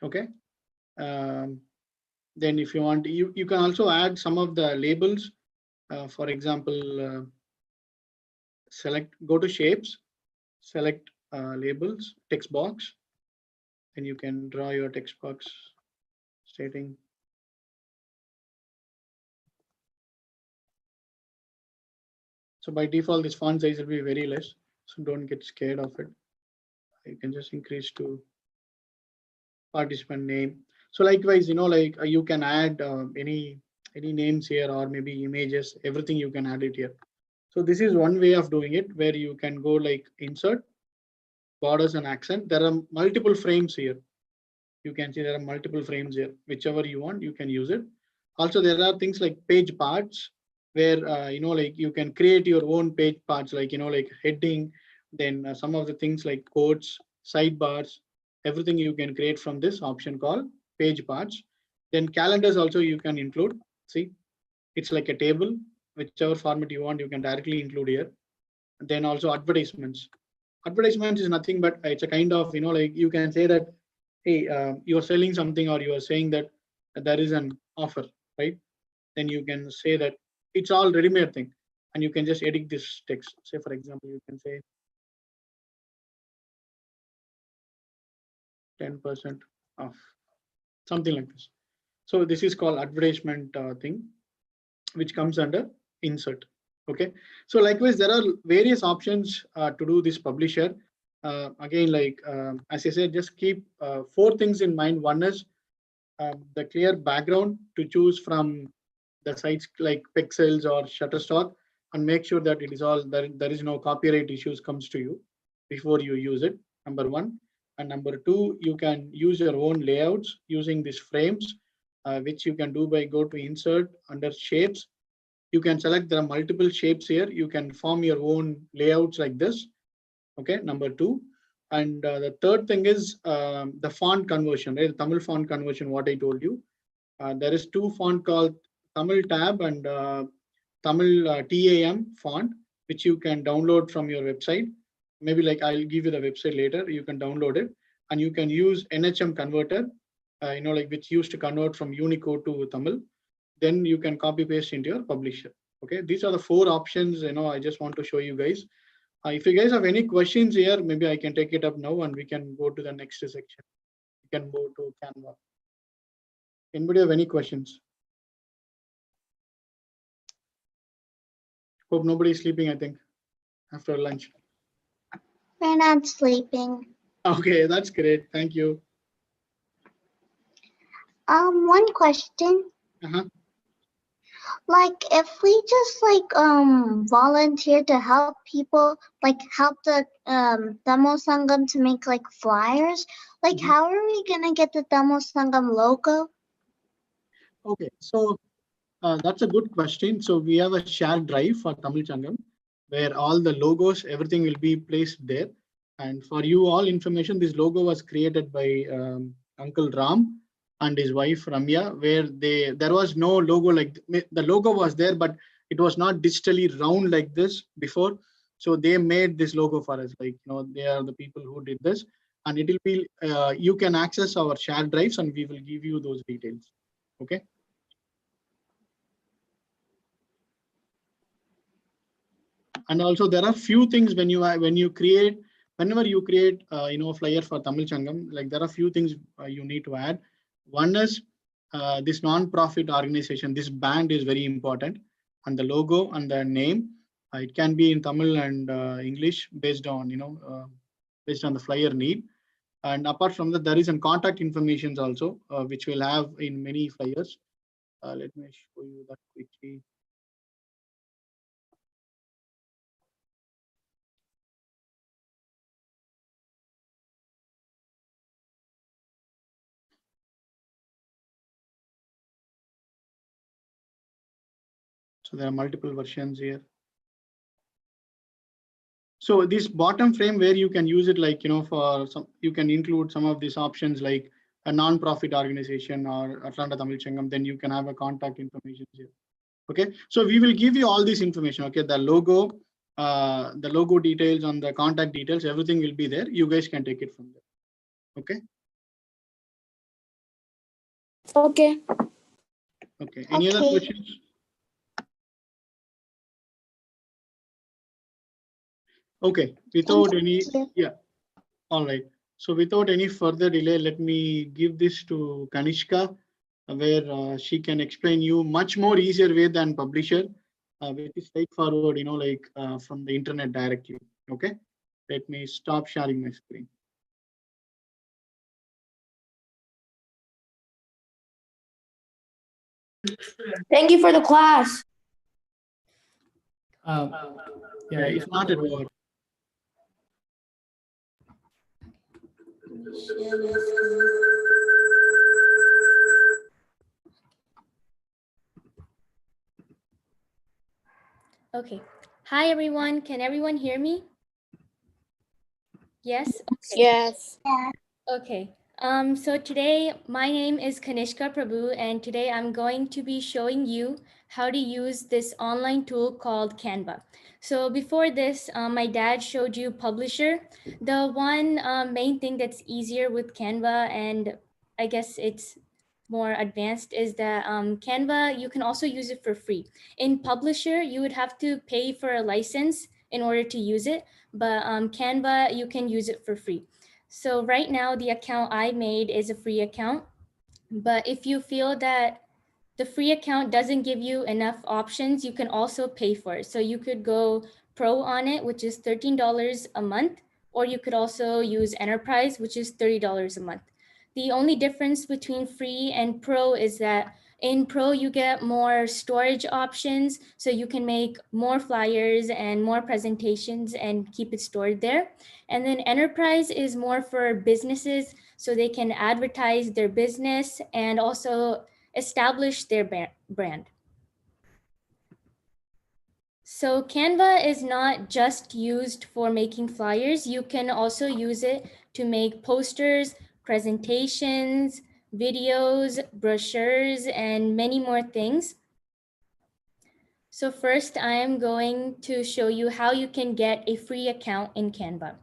okay. Then if you want, you can also add some of the labels. For example, go to shapes, select labels, text box, and you can draw your text box stating. So by default, this font size will be very less, so don't get scared of it. You can just increase to participant name. So likewise, like you can add any names here, or maybe images, everything you can add it here. So this is one way of doing it, where you can go like insert, borders and accent. There are multiple frames here. You can see there are multiple frames here. Whichever you want, you can use it. Also, there are things like page parts, where like you can create your own page parts, like like heading, then some of the things like quotes, sidebars, everything you can create from this option called page parts. Then calendars also you can include. See, it's like a table, whichever format you want, you can directly include here. And then also advertisements. Advertisements is nothing but it's a kind of like you can say that, hey, you're selling something, or you are saying that there is an offer, right? Then you can say that it's all ready-made thing, and you can just edit this text. Say for example, you can say 10% off, something like this. So this is called advertisement thing, which comes under insert. Okay, so likewise there are various options to do this publisher. again, like as I said, just keep 4 things in mind. One is the clear background to choose from the sites like Pixels or Shutterstock, and make sure that it is all there is no copyright issues comes to you before you use it. Number 1. And number 2, you can use your own layouts using these frames, which you can do by go to insert under shapes. You can select, there are multiple shapes here. You can form your own layouts like this. Okay, number 2. And the third thing is the font conversion, right? The Tamil font conversion, what I told you. There is 2 font called Tamil tab and Tamil TAM font, which you can download from your website. Maybe like I'll give you the website later. You can download it, and you can use NHM converter, like which used to convert from Unicode to Tamil. Then you can copy paste into your publisher. Okay, these are the 4 options. I just want to show you guys. If you guys have any questions here, maybe I can take it up now and we can go to the next section. You can go to Canva. Anybody have any questions? Hope nobody's sleeping, I think, after lunch. We're not sleeping. Okay, that's great. Thank you. One question. Like, if we just volunteer to help people, like help the Dhammo Sangam to make like flyers, like how are we gonna get the Dhammo Sangam logo? Okay, so that's a good question. So we have a shared drive for Tamil Sangam where all the logos, everything will be placed there. And for you all information, this logo was created by Uncle Ram and his wife Ramya, where there was no logo like the logo was there, but it was not digitally round like this before. So they made this logo for us. Like, they are the people who did this, and it will be you can access our shared drives and we will give you those details. Okay. And also there are few things whenever you create flyer for Tamil Sangam, like there are few things you need to add. One is this non-profit organization, this band is very important, and the logo and the name, it can be in Tamil and English based on the flyer need. And apart from that, there is some contact information also which we'll have in many flyers. Let me show you that quickly. So there are multiple versions here. So this bottom frame where you can use it, like, for some, you can include some of these options like a non-profit organization or Atlanta Tamil Sangam, then you can have a contact information here. Okay, so we will give you all this information. Okay, the logo details and the contact details, everything will be there. You guys can take it from there. Okay. Okay. Okay. Any other questions? Okay. Without any, yeah. All right. So without any further delay, let me give this to Kanishka, where she can explain you much more easier way than publisher, which is straightforward, from the internet directly. Okay. Let me stop sharing my screen. Thank you for the class. Yeah, it's not at all. Okay. Hi, everyone. Can everyone hear me? Yes? Okay. Yes. Okay. So today my name is Kanishka Prabhu, and today I'm going to be showing you how to use this online tool called Canva. So before this, my dad showed you Publisher. The one main thing that's easier with Canva, and I guess it's more advanced, is that Canva, you can also use it for free. In Publisher, you would have to pay for a license in order to use it, but Canva, you can use it for free. So right now, the account I made is a free account, but if you feel that the free account doesn't give you enough options, you can also pay for it. So you could go pro on it, which is $13 a month, or you could also use Enterprise, which is $30 a month. The only difference between free and Pro is that in Pro, you get more storage options, so you can make more flyers and more presentations and keep it stored there. And then Enterprise is more for businesses, so they can advertise their business and also establish their brand. So Canva is not just used for making flyers. You can also use it to make posters, presentations, videos, brochures, and many more things. So first, I am going to show you how you can get a free account in Canva.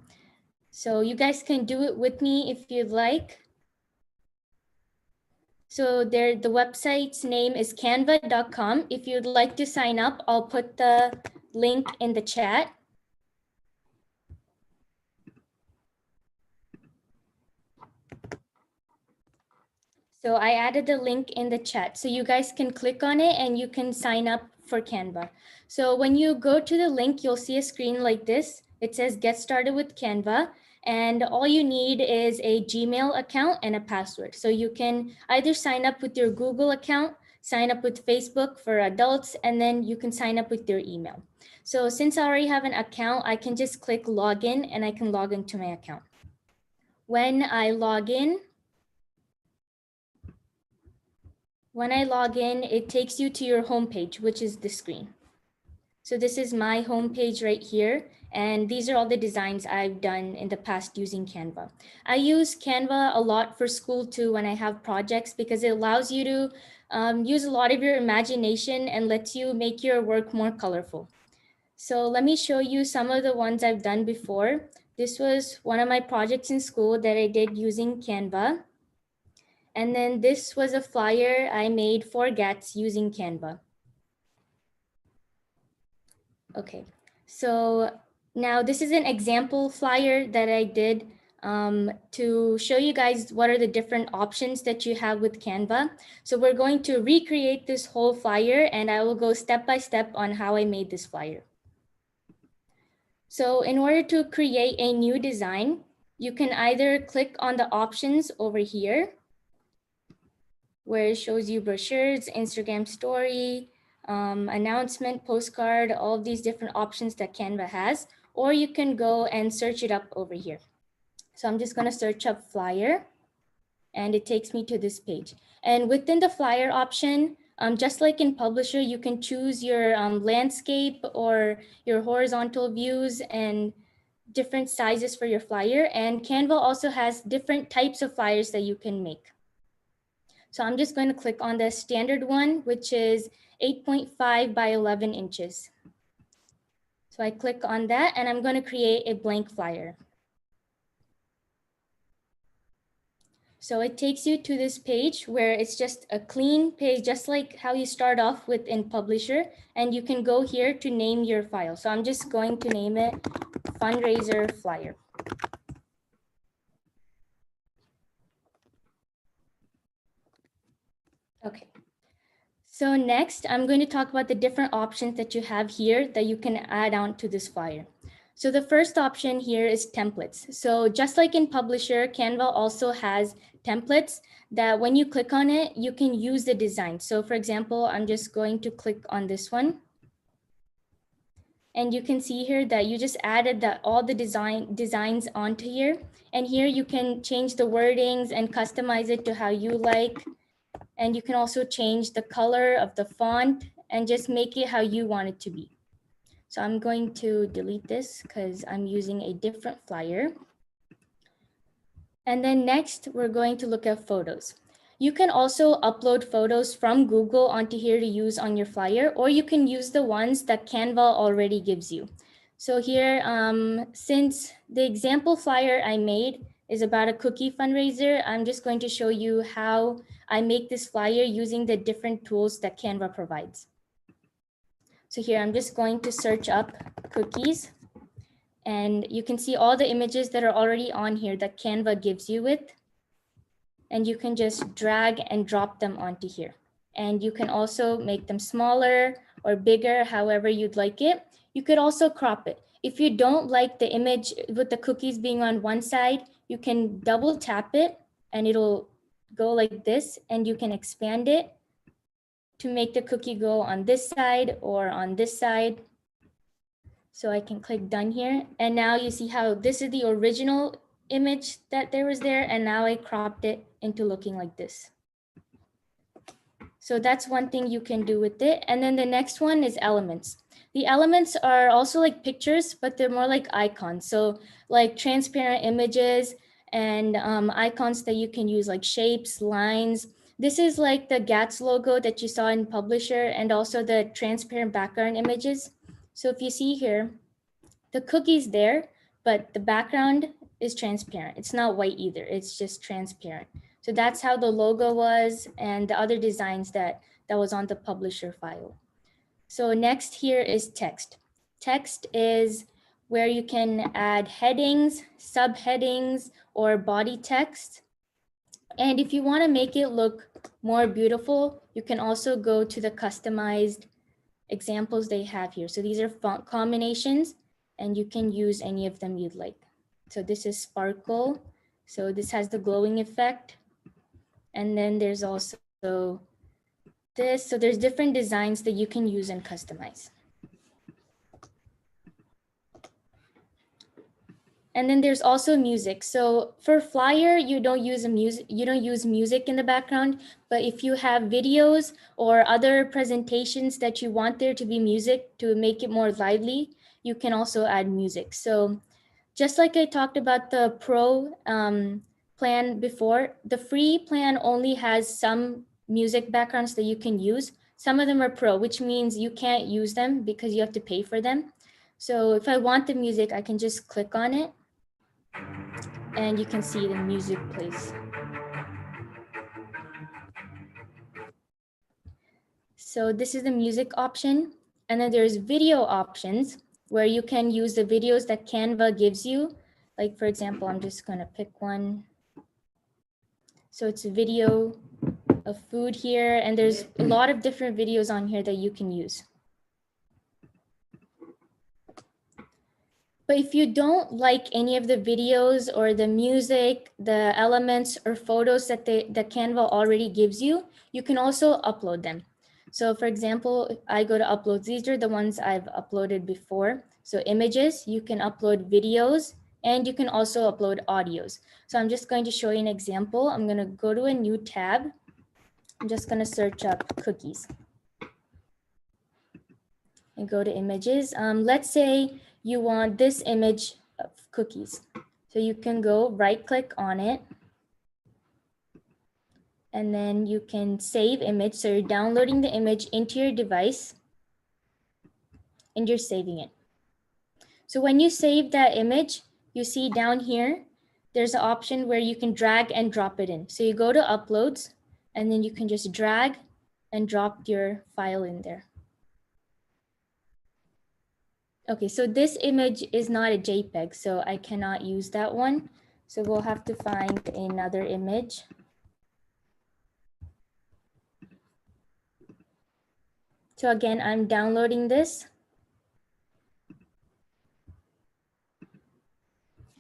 So you guys can do it with me if you'd like. So the website's name is canva.com. If you'd like to sign up, I'll put the link in the chat. So I added the link in the chat, so you guys can click on it and you can sign up for Canva. So when you go to the link, you'll see a screen like this. It says get started with Canva, and all you need is a Gmail account and a password. So you can either sign up with your Google account, sign up with Facebook for adults, and then you can sign up with your email. So since I already have an account, I can just click login and I can log into my account. When I log in, it takes you to your homepage, which is the screen. So this is my homepage right here. And these are all the designs I've done in the past using Canva. I use Canva a lot for school too when I have projects, because it allows you to use a lot of your imagination and lets you make your work more colorful. So let me show you some of the ones I've done before. This was one of my projects in school that I did using Canva. And then this was a flyer I made for GATS using Canva. Okay, so now this is an example flyer that I did to show you guys what are the different options that you have with Canva. So we're going to recreate this whole flyer, and I will go step by step on how I made this flyer. So in order to create a new design, you can either click on the options over here, where it shows you brochures, Instagram story, announcement, postcard, all of these different options that Canva has, or you can go and search it up over here. So I'm just gonna search up flyer, and it takes me to this page. And within the flyer option, just like in Publisher, you can choose your landscape or your horizontal views and different sizes for your flyer. And Canva also has different types of flyers that you can make. So I'm just going to click on the standard one, which is 8.5 by 11 inches. So I click on that, and I'm going to create a blank flyer. So it takes you to this page where it's just a clean page, just like how you start off with in Publisher, and you can go here to name your file. So I'm just going to name it fundraiser flyer. Okay. So next, I'm going to talk about the different options that you have here that you can add on to this flyer. So the first option here is templates. So just like in Publisher, Canva also has templates that when you click on it, you can use the design. So for example, I'm just going to click on this one. And you can see here that you just added all the designs onto here. And here you can change the wordings and customize it to how you like. And you can also change the color of the font and just make it how you want it to be. So I'm going to delete this because I'm using a different flyer. And then next, we're going to look at photos. You can also upload photos from Google onto here to use on your flyer, or you can use the ones that Canva already gives you. So here, since the example flyer I made is about a cookie fundraiser, I'm just going to show you how I make this flyer using the different tools that Canva provides. So here, I'm just going to search up cookies, and you can see all the images that are already on here that Canva gives you with, and you can just drag and drop them onto here. And you can also make them smaller or bigger, however you'd like it. You could also crop it. If you don't like the image with the cookies being on one side, you can double tap it and it'll go like this, and you can expand it to make the cookie go on this side or on this side. So I can click done here. And now you see how this is the original image that there was there. And now I cropped it into looking like this. So that's one thing you can do with it. And then the next one is elements. The elements are also like pictures, but they're more like icons. So like transparent images and icons that you can use, like shapes, lines. This is like the GATS logo that you saw in Publisher, and also the transparent background images. So if you see here, the cookie's there, but the background is transparent. It's not white either, it's just transparent. So that's how the logo was, and the other designs that was on the Publisher file. So next here is text. Text is where you can add headings, subheadings, or body text. And if you want to make it look more beautiful, you can also go to the customized examples they have here. So these are font combinations, and you can use any of them you'd like. So this is sparkle. So this has the glowing effect. And then there's also this. So there's different designs that you can use and customize. And then there's also music. So for flyer, you don't use music in the background, but if you have videos or other presentations that you want there to be music to make it more lively, you can also add music. So just like I talked about the pro plan before, the free plan only has some music backgrounds that you can use. Some of them are pro, which means you can't use them because you have to pay for them. So if I want the music, I can just click on it, and you can see the music plays. So this is the music option. And then there's video options where you can use the videos that Canva gives you. Like for example, I'm just gonna pick one. So it's a video of food here, and there's a lot of different videos on here that you can use. But if you don't like any of the videos or the music, the elements or photos that Canva already gives you, you can also upload them. So for example, if I go to upload, these are the ones I've uploaded before. So images, you can upload videos, and you can also upload audios. So I'm just going to show you an example. I'm gonna go to a new tab. I'm just gonna search up cookies and go to images. Let's say you want this image of cookies. So you can go right click on it, and then you can save image. So you're downloading the image into your device and you're saving it. So when you save that image, you see down here, there's an option where you can drag and drop it in. So you go to uploads, and then you can just drag and drop your file in there. Okay, so this image is not a JPEG, so I cannot use that one. So we'll have to find another image. So again, I'm downloading this.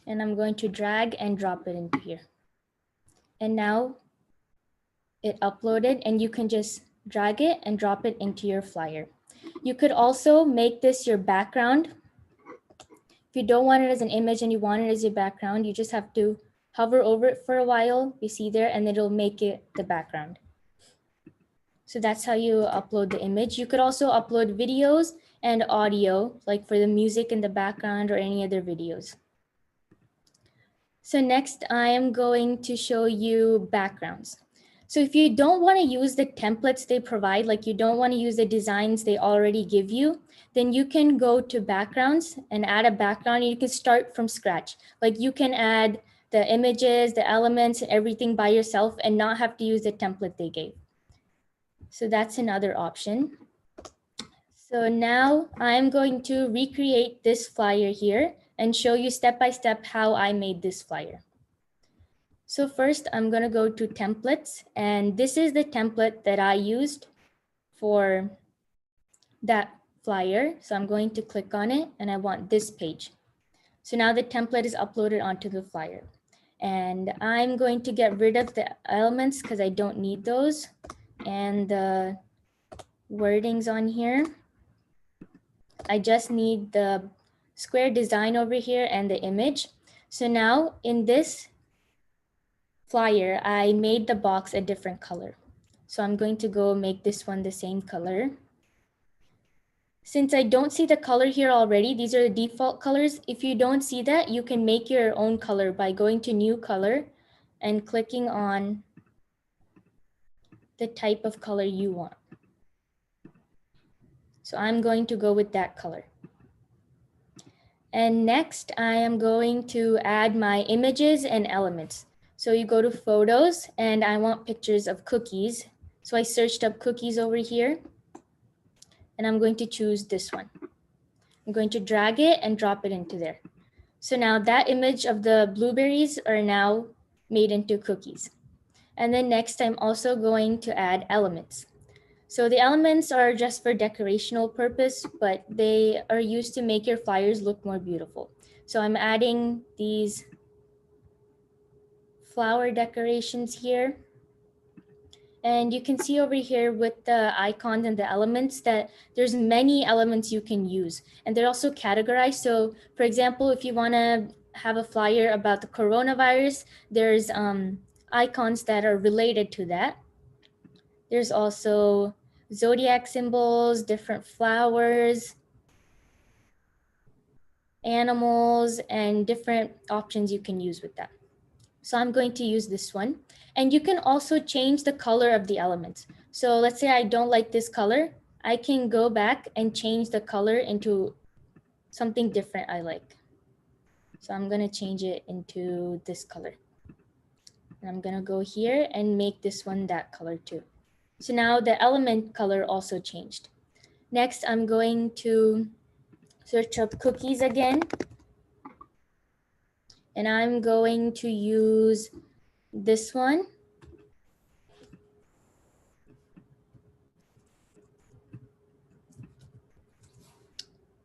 And I'm going to drag and drop it into here. And now it uploaded, and you can just drag it and drop it into your flyer. You could also make this your background. If you don't want it as an image and you want it as your background, you just have to hover over it for a while. You see there, and it'll make it the background. So that's how you upload the image. You could also upload videos and audio, like for the music in the background or any other videos. So next, I am going to show you backgrounds. So if you don't want to use the templates they provide, like you don't want to use the designs they already give you, then you can go to backgrounds and add a background. And you can start from scratch. Like you can add the images, the elements, and everything by yourself and not have to use the template they gave. So that's another option. So now I'm going to recreate this flyer here and show you step by step how I made this flyer. So first I'm going to go to templates, and this is the template that I used for flyer. So I'm going to click on it and I want this page. So now the template is uploaded onto the flyer. And I'm going to get rid of the elements because I don't need those. And the wordings on here. I just need the square design over here and the image. So now in this flyer, I made the box a different color. So I'm going to go make this one the same color. Since I don't see the color here already, these are the default colors. If you don't see that, you can make your own color by going to new color and clicking on the type of color you want. So I'm going to go with that color. And next I am going to add my images and elements. So you go to photos and I want pictures of cookies. So I searched up cookies over here and I'm going to choose this one. I'm going to drag it and drop it into there. So now that image of the blueberries are now made into cookies. And then next I'm also going to add elements. So the elements are just for decorational purpose, but they are used to make your flyers look more beautiful. So I'm adding these flower decorations here. And you can see over here with the icons and the elements that there's many elements you can use. And they're also categorized. So for example, if you wanna have a flyer about the coronavirus, there's icons that are related to that. There's also zodiac symbols, different flowers, animals, and different options you can use with that. So I'm going to use this one. And you can also change the color of the elements. So let's say I don't like this color. I can go back and change the color into something different I like. So I'm gonna change it into this color. And I'm gonna go here and make this one that color too. So now the element color also changed. Next, I'm going to search up cookies again. And I'm going to use this one.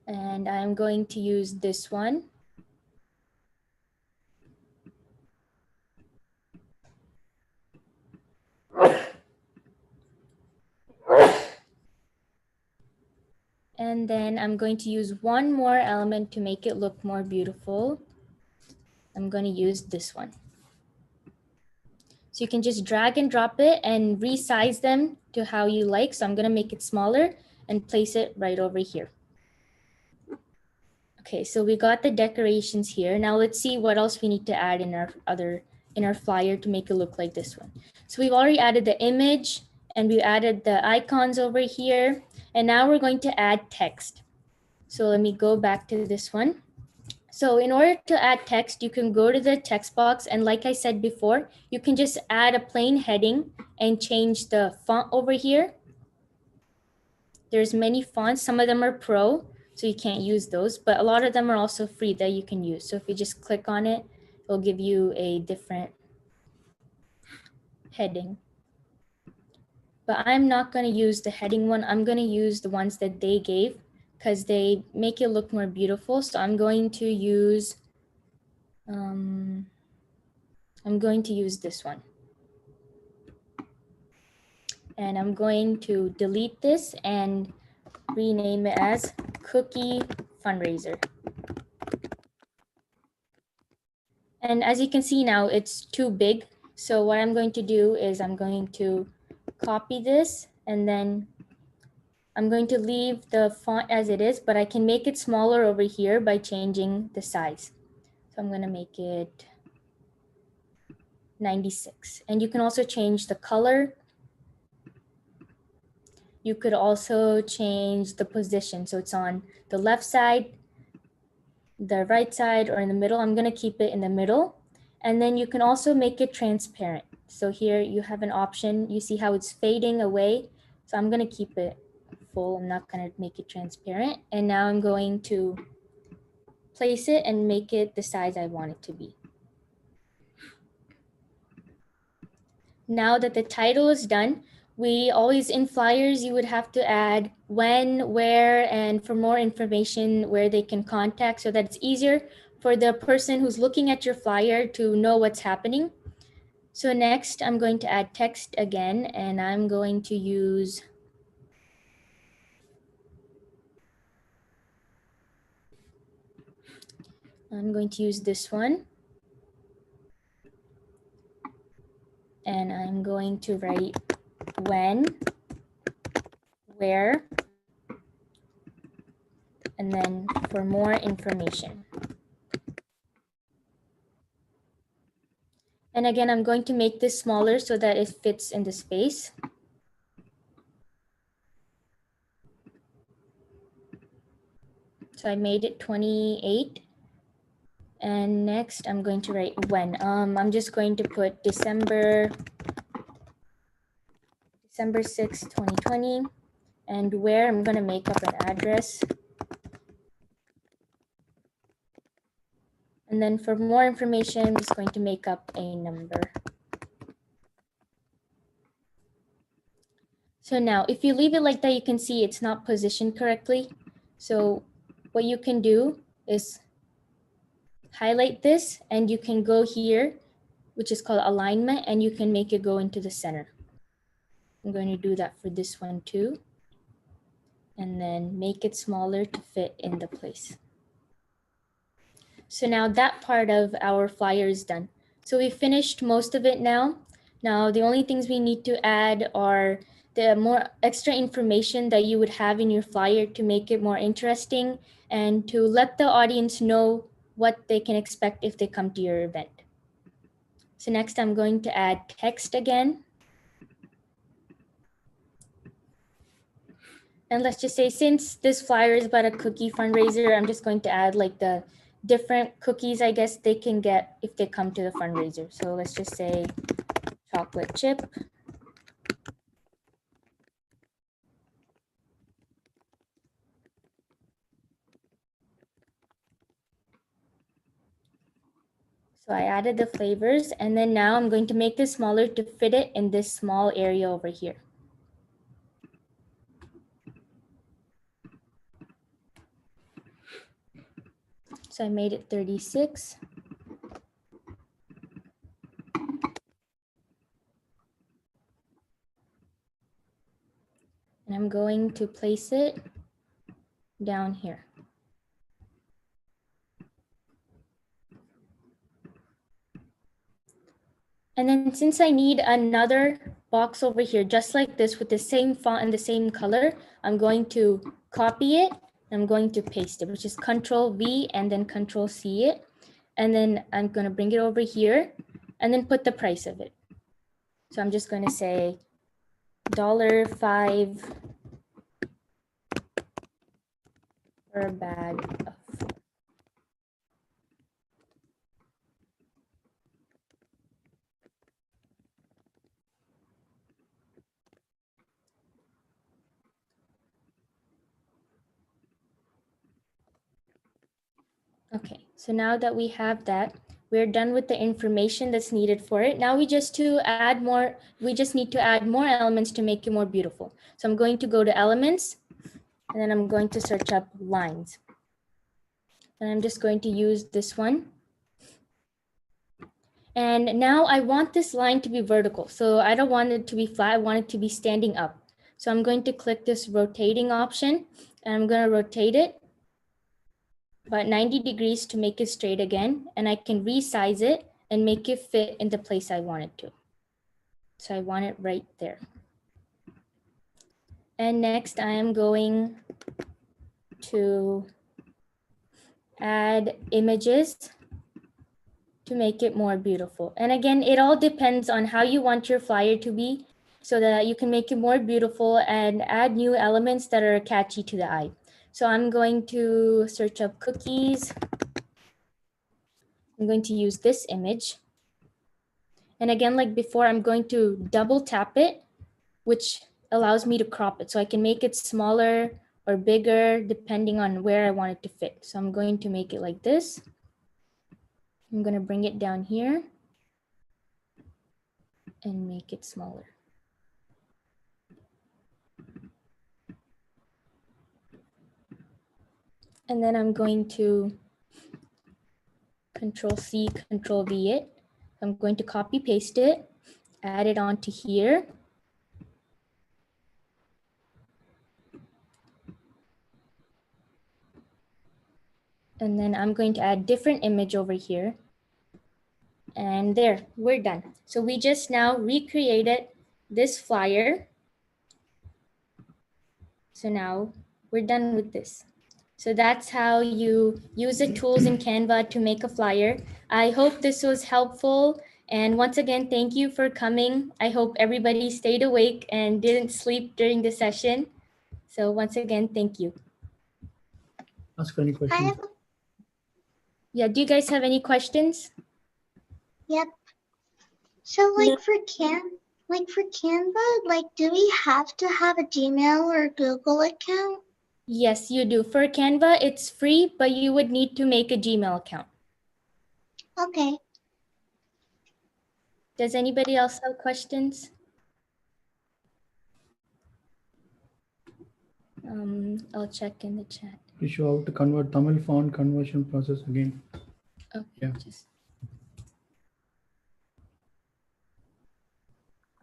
And I'm going to use this one. And then I'm going to use one more element to make it look more beautiful. I'm going to use this one. So you can just drag and drop it and resize them to how you like. So I'm going to make it smaller and place it right over here. Okay, so we got the decorations here. Now let's see what else we need to add in our flyer to make it look like this one. So we've already added the image and we added the icons over here. And now we're going to add text. So let me go back to this one. So in order to add text, you can go to the text box. And like I said before, you can just add a plain heading and change the font over here. There's many fonts. Some of them are pro, so you can't use those, but a lot of them are also free that you can use. So if you just click on it, it'll give you a different heading. But I'm not going to use the heading one. I'm going to use the ones that they gave because they make it look more beautiful. So I'm going to use this one. And I'm going to delete this and rename it as Cookie Fundraiser. And as you can see now, it's too big. So what I'm going to do is I'm going to copy this and then I'm going to leave the font as it is, but I can make it smaller over here by changing the size. So I'm going to make it 96. And you can also change the color. You could also change the position. So it's on the left side, the right side, or in the middle. I'm going to keep it in the middle. And then you can also make it transparent. So here you have an option. You see how it's fading away. So I'm going to keep it full. I'm not going to make it transparent. And now I'm going to place it and make it the size I want it to be. Now that the title is done, we always in flyers, you would have to add when, where, and for more information where they can contact so that it's easier for the person who's looking at your flyer to know what's happening. So next I'm going to add text again, and I'm going to use this one. And I'm going to write when, where, and then for more information. And again, I'm going to make this smaller so that it fits in the space. So I made it 28. And next I'm going to write when. I'm just going to put December 6, 2020. And where, I'm going to make up an address. And then for more information, I'm just going to make up a number. So now if you leave it like that, you can see it's not positioned correctly. So what you can do is highlight this, and you can go here, which is called alignment, and you can make it go into the center. I'm going to do that for this one too. And then make it smaller to fit in the place. So now that part of our flyer is done. So we finished most of it now. Now the only things we need to add are the more extra information that you would have in your flyer to make it more interesting and to let the audience know what they can expect if they come to your event. So next I'm going to add text again. And let's just say, since this flyer is about a cookie fundraiser, I'm just going to add like the different cookies I guess they can get if they come to the fundraiser. So let's just say chocolate chip. So I added the flavors, and then now I'm going to make this smaller to fit it in this small area over here. So I made it 36. And I'm going to place it down here. And then since I need another box over here, just like this with the same font and the same color, I'm going to copy it. I'm going to paste it, which is Control V and then Control C it. And then I'm going to bring it over here and then put the price of it. So I'm just going to say $5 for a bag of food. Okay, so now that we have that, we're done with the information that's needed for it. Now we just need to add more elements to make it more beautiful. So I'm going to go to elements, and then I'm going to search up lines. And I'm just going to use this one. And now I want this line to be vertical. So I don't want it to be flat, I want it to be standing up. So I'm going to click this rotating option, and I'm going to rotate it about 90 degrees to make it straight again, and I can resize it and make it fit in the place I want it to. So I want it right there. And next I am going to add images to make it more beautiful. And again, it all depends on how you want your flyer to be so that you can make it more beautiful and add new elements that are catchy to the eye. So I'm going to search up cookies. I'm going to use this image. And again, like before, I'm going to double tap it, which allows me to crop it. So I can make it smaller or bigger depending on where I want it to fit. So I'm going to make it like this. I'm going to bring it down here and make it smaller. And then I'm going to Control C, Control V it. I'm going to copy paste it, add it onto here. And then I'm going to add different image over here. And there, we're done. So we just now recreated this flyer. So now we're done with this. So that's how you use the tools in Canva to make a flyer. I hope this was helpful. And once again, thank you for coming. I hope everybody stayed awake and didn't sleep during the session. So once again, thank you. Ask for any questions. Yeah, do you guys have any questions? Yep. So like for Canva, like do we have to have a Gmail or Google account? Yes, you do. For Canva, it's free, but you would need to make a Gmail account. Okay. Does anybody else have questions? I'll check in the chat. You show how to convert Tamil font conversion process again. Okay, Yeah. just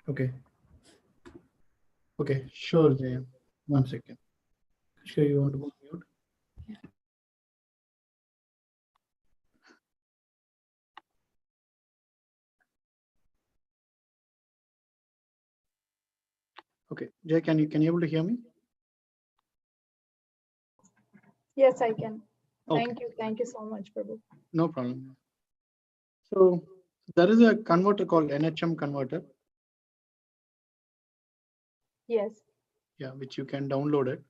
Okay. Okay, sure, Jaya. 1 second. Sure, you want to go mute? Yeah. Okay, Jay, can you able to hear me? Yes, I can. Okay. Thank you. Thank you so much, Prabhu. No problem. So there is a converter called NHM converter. Yes, Yeah, which you can download it.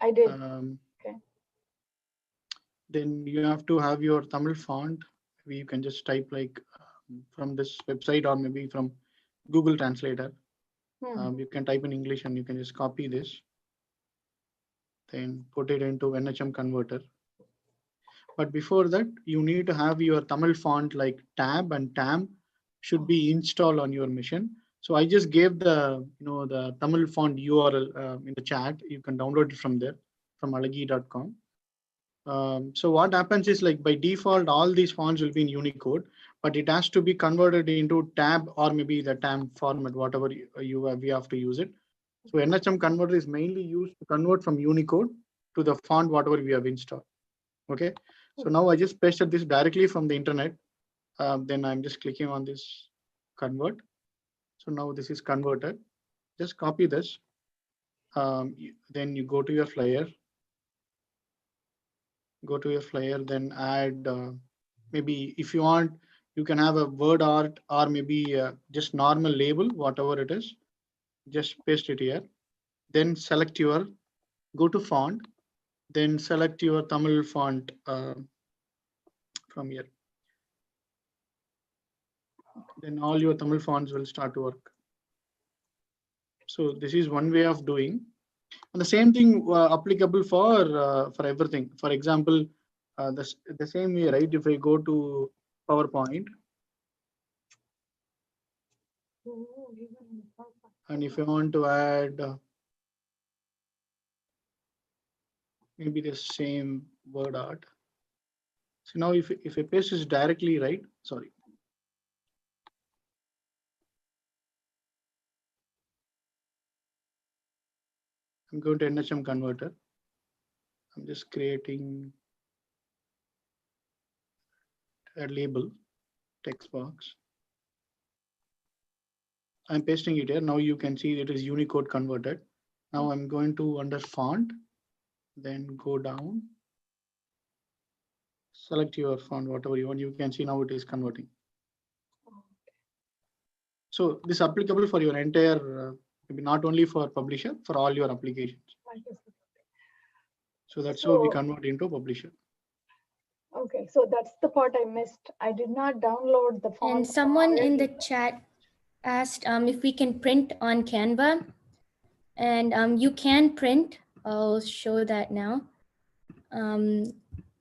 I did. Okay. Then you have to have your Tamil font. Maybe you can just type like from this website or maybe from Google Translator. You can type in English and you can just copy this. Then put it into NHM converter. But before that, you need to have your Tamil font like tab and tam should be installed on your machine. So I just gave the the Tamil font URL in the chat. You can download it from there from alagi.com. So what happens is like by default, all these fonts will be in Unicode, but it has to be converted into tab or maybe the tam format, whatever we have to use it. So NHM converter is mainly used to convert from Unicode to the font, whatever we have installed. Okay. So now I just pasted this directly from the internet. Then I'm just clicking on this convert. So now this is converted. Just copy this. Then you go to your flyer. Go to your flyer, then add maybe if you want, you can have a word art or maybe just normal label, whatever it is. Just paste it here. Then select your, go to font, then select your Tamil font from here. Then all your Tamil fonts will start to work. So this is one way of doing. And the same thing applicable for everything. For example, the same way, right? If I go to PowerPoint, and if I want to add maybe the same word art. So now if I paste this directly, right? Sorry. I'm going to NHM converter. I'm just creating a label, text box. I'm pasting it here. Now you can see it is Unicode converted. Now I'm going to under font, then go down. Select your font, whatever you want. You can see now it is converting. So this is applicable for your entire, maybe not only for publisher, for all your applications. So that's how we convert into publisher. Okay, so that's the part I missed. I did not download the font. And someone in the chat asked if we can print on Canva. And you can print. I'll show that now.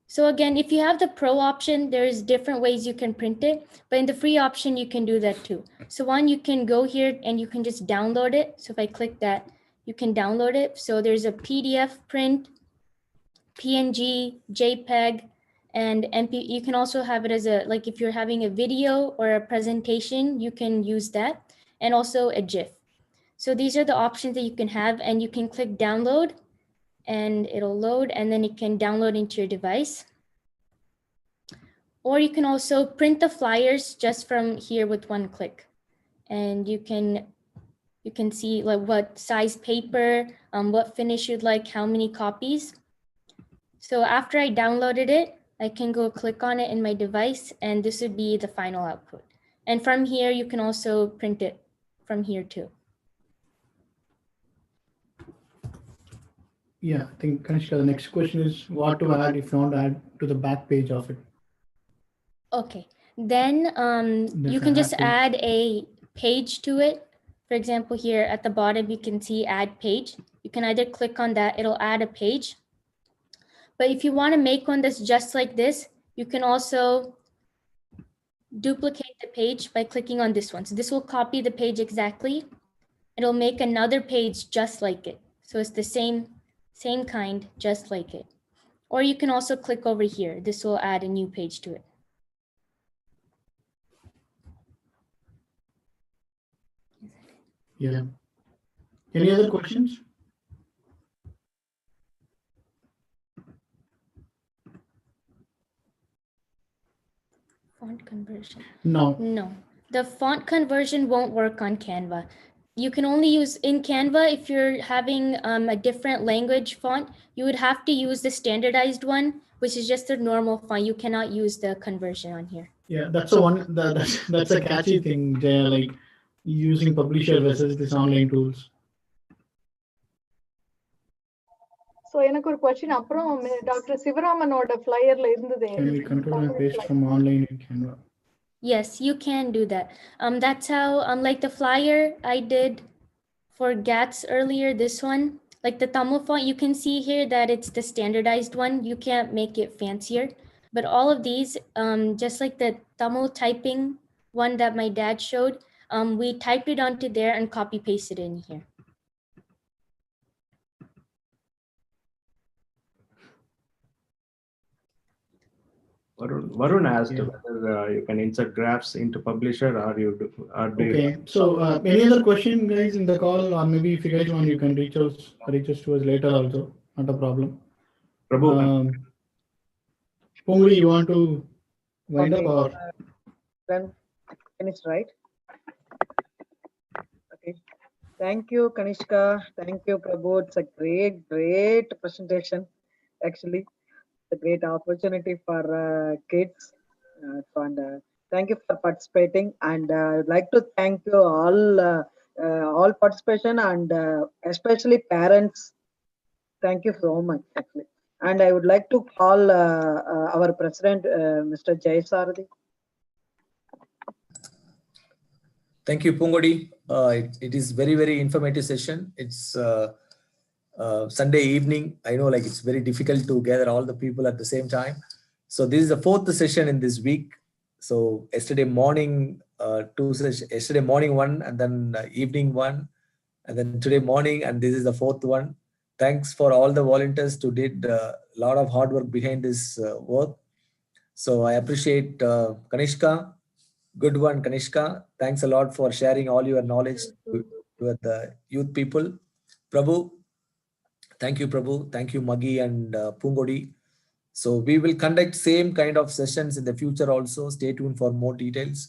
So again, if you have the pro option, there's different ways you can print it, but in the free option, you can do that too. So one, you can go here and you can just download it. So if I click that, you can download it. So there's a PDF print, PNG, JPEG, and MP. You can also have it as a, like if you're having a video or a presentation, you can use that, and also a GIF. So these are the options that you can have, and you can click download and it'll load, and then it can download into your device. Or you can also print the flyers just from here with one click. And you can see like what size paper, what finish you'd like, how many copies. So after I downloaded it, I can go click on it in my device, and this would be the final output. And from here, you can also print it from here too. Yeah, I think Kanishka, the next question is what to add if you want to add to the back page of it. Okay, then you can just add a page to it. For example, here at the bottom, you can see add page. You can either click on that, it'll add a page. But if you want to make one that's just like this, you can also duplicate the page by clicking on this one. So this will copy the page exactly. It'll make another page just like it. So it's the same kind, just like it. Or you can also click over here. This will add a new page to it. Yeah. Any other questions? Font conversion. No. No, the font conversion won't work on Canva. You can only use in Canva if you're having a different language font. You would have to use the standardized one, which is just a normal font. You cannot use the conversion on here. Yeah, that's the one. That's a catchy thing, Jaya, like using publisher versus this online tools. So எனக்கு ஒரு question அப்புறம் doctor சிவராமனோட ஃப்ளையர்ல இருந்ததே. Can we control and paste from online in Canva? Yes, you can do that. That's how like the flyer I did for GATS earlier, this one, like the Tamil font, you can see here that it's the standardized one. You can't make it fancier. But all of these, just like the Tamil typing one that my dad showed, we typed it onto there and copy pasted it in here. Varun asked whether you can insert graphs into publisher or you do. Okay. So any other question, guys, in the call, or maybe if you guys want, you can reach us to us later also. Not a problem. Prabhu, Punguri, you want to wind up or? Then finished, right? Okay. Thank you, Kanishka. Thank you, Prabhu. It's a great presentation. Actually, it's a great opportunity for kids. And thank you for participating. And I'd like to thank you all participation, and especially parents. Thank you so much, actually. And I would like to call our president, Mr. Jay Sardi. Thank you, Pungodi. It is very informative session. It's Sunday evening. I know, like, it's very difficult to gather all the people at the same time. So this is the fourth session in this week. So yesterday morning, two sessions. Yesterday morning one, and then evening one, and then today morning, and this is the fourth one. Thanks for all the volunteers who did a lot of hard work behind this work. So I appreciate Kanishka. Good one, Kanishka. Thanks a lot for sharing all your knowledge with the youth people. Prabhu, thank you, Prabhu. Thank you, Maggie and Pungodi. So we will conduct same kind of sessions in the future also. Stay tuned for more details.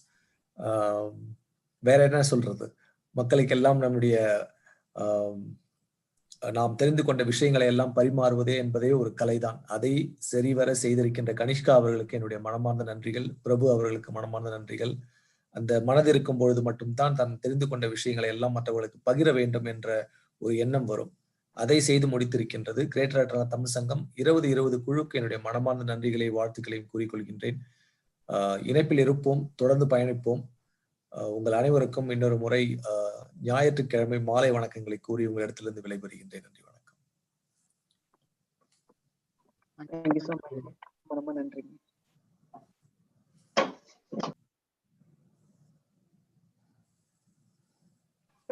வேற என்ன சொல்றது, மக்களுக்கெல்லாம் நம்முடைய நாம் தெரிந்து கொண்ட விஷயங்களை எல்லாம் பரிமாறுவதே என்பதே ஒரு கலைதான். அதை சரிவர செய்திருக்கின்ற கனிஷ்கா அவர்களுக்கு என்னுடைய மனமார்ந்த நன்றிகள். பிரபு அவர்களுக்கு மனமார்ந்த நன்றிகள். அந்த மனது இருக்கும் பொழுது மட்டும்தான் தான் தெரிந்து கொண்ட விஷயங்களை எல்லாம் மற்றவர்களுக்கு பகிர வேண்டும் என்ற ஒரு எண்ணம் வரும். அதை செய்து முடித்திருக்கின்றது கிரேட்டர் தமிழ் சங்கம். 20 குழுக்கு என்னுடைய மனமார்ந்த நன்றிகளை, வாழ்த்துக்களையும் கூறிக்கொள்கின்றேன். இணைப்பில் இருப்போம், தொடர்ந்து பயணிப்போம். உங்கள் அனைவருக்கும் இன்னொரு முறை ஞாயிற்றுக்கிழமை மாலை வணக்கங்களை கூறி உங்களிடத்திலிருந்து விடைபெறுகின்றேன். நன்றி, வணக்கம். Thank you so much. நன்றி.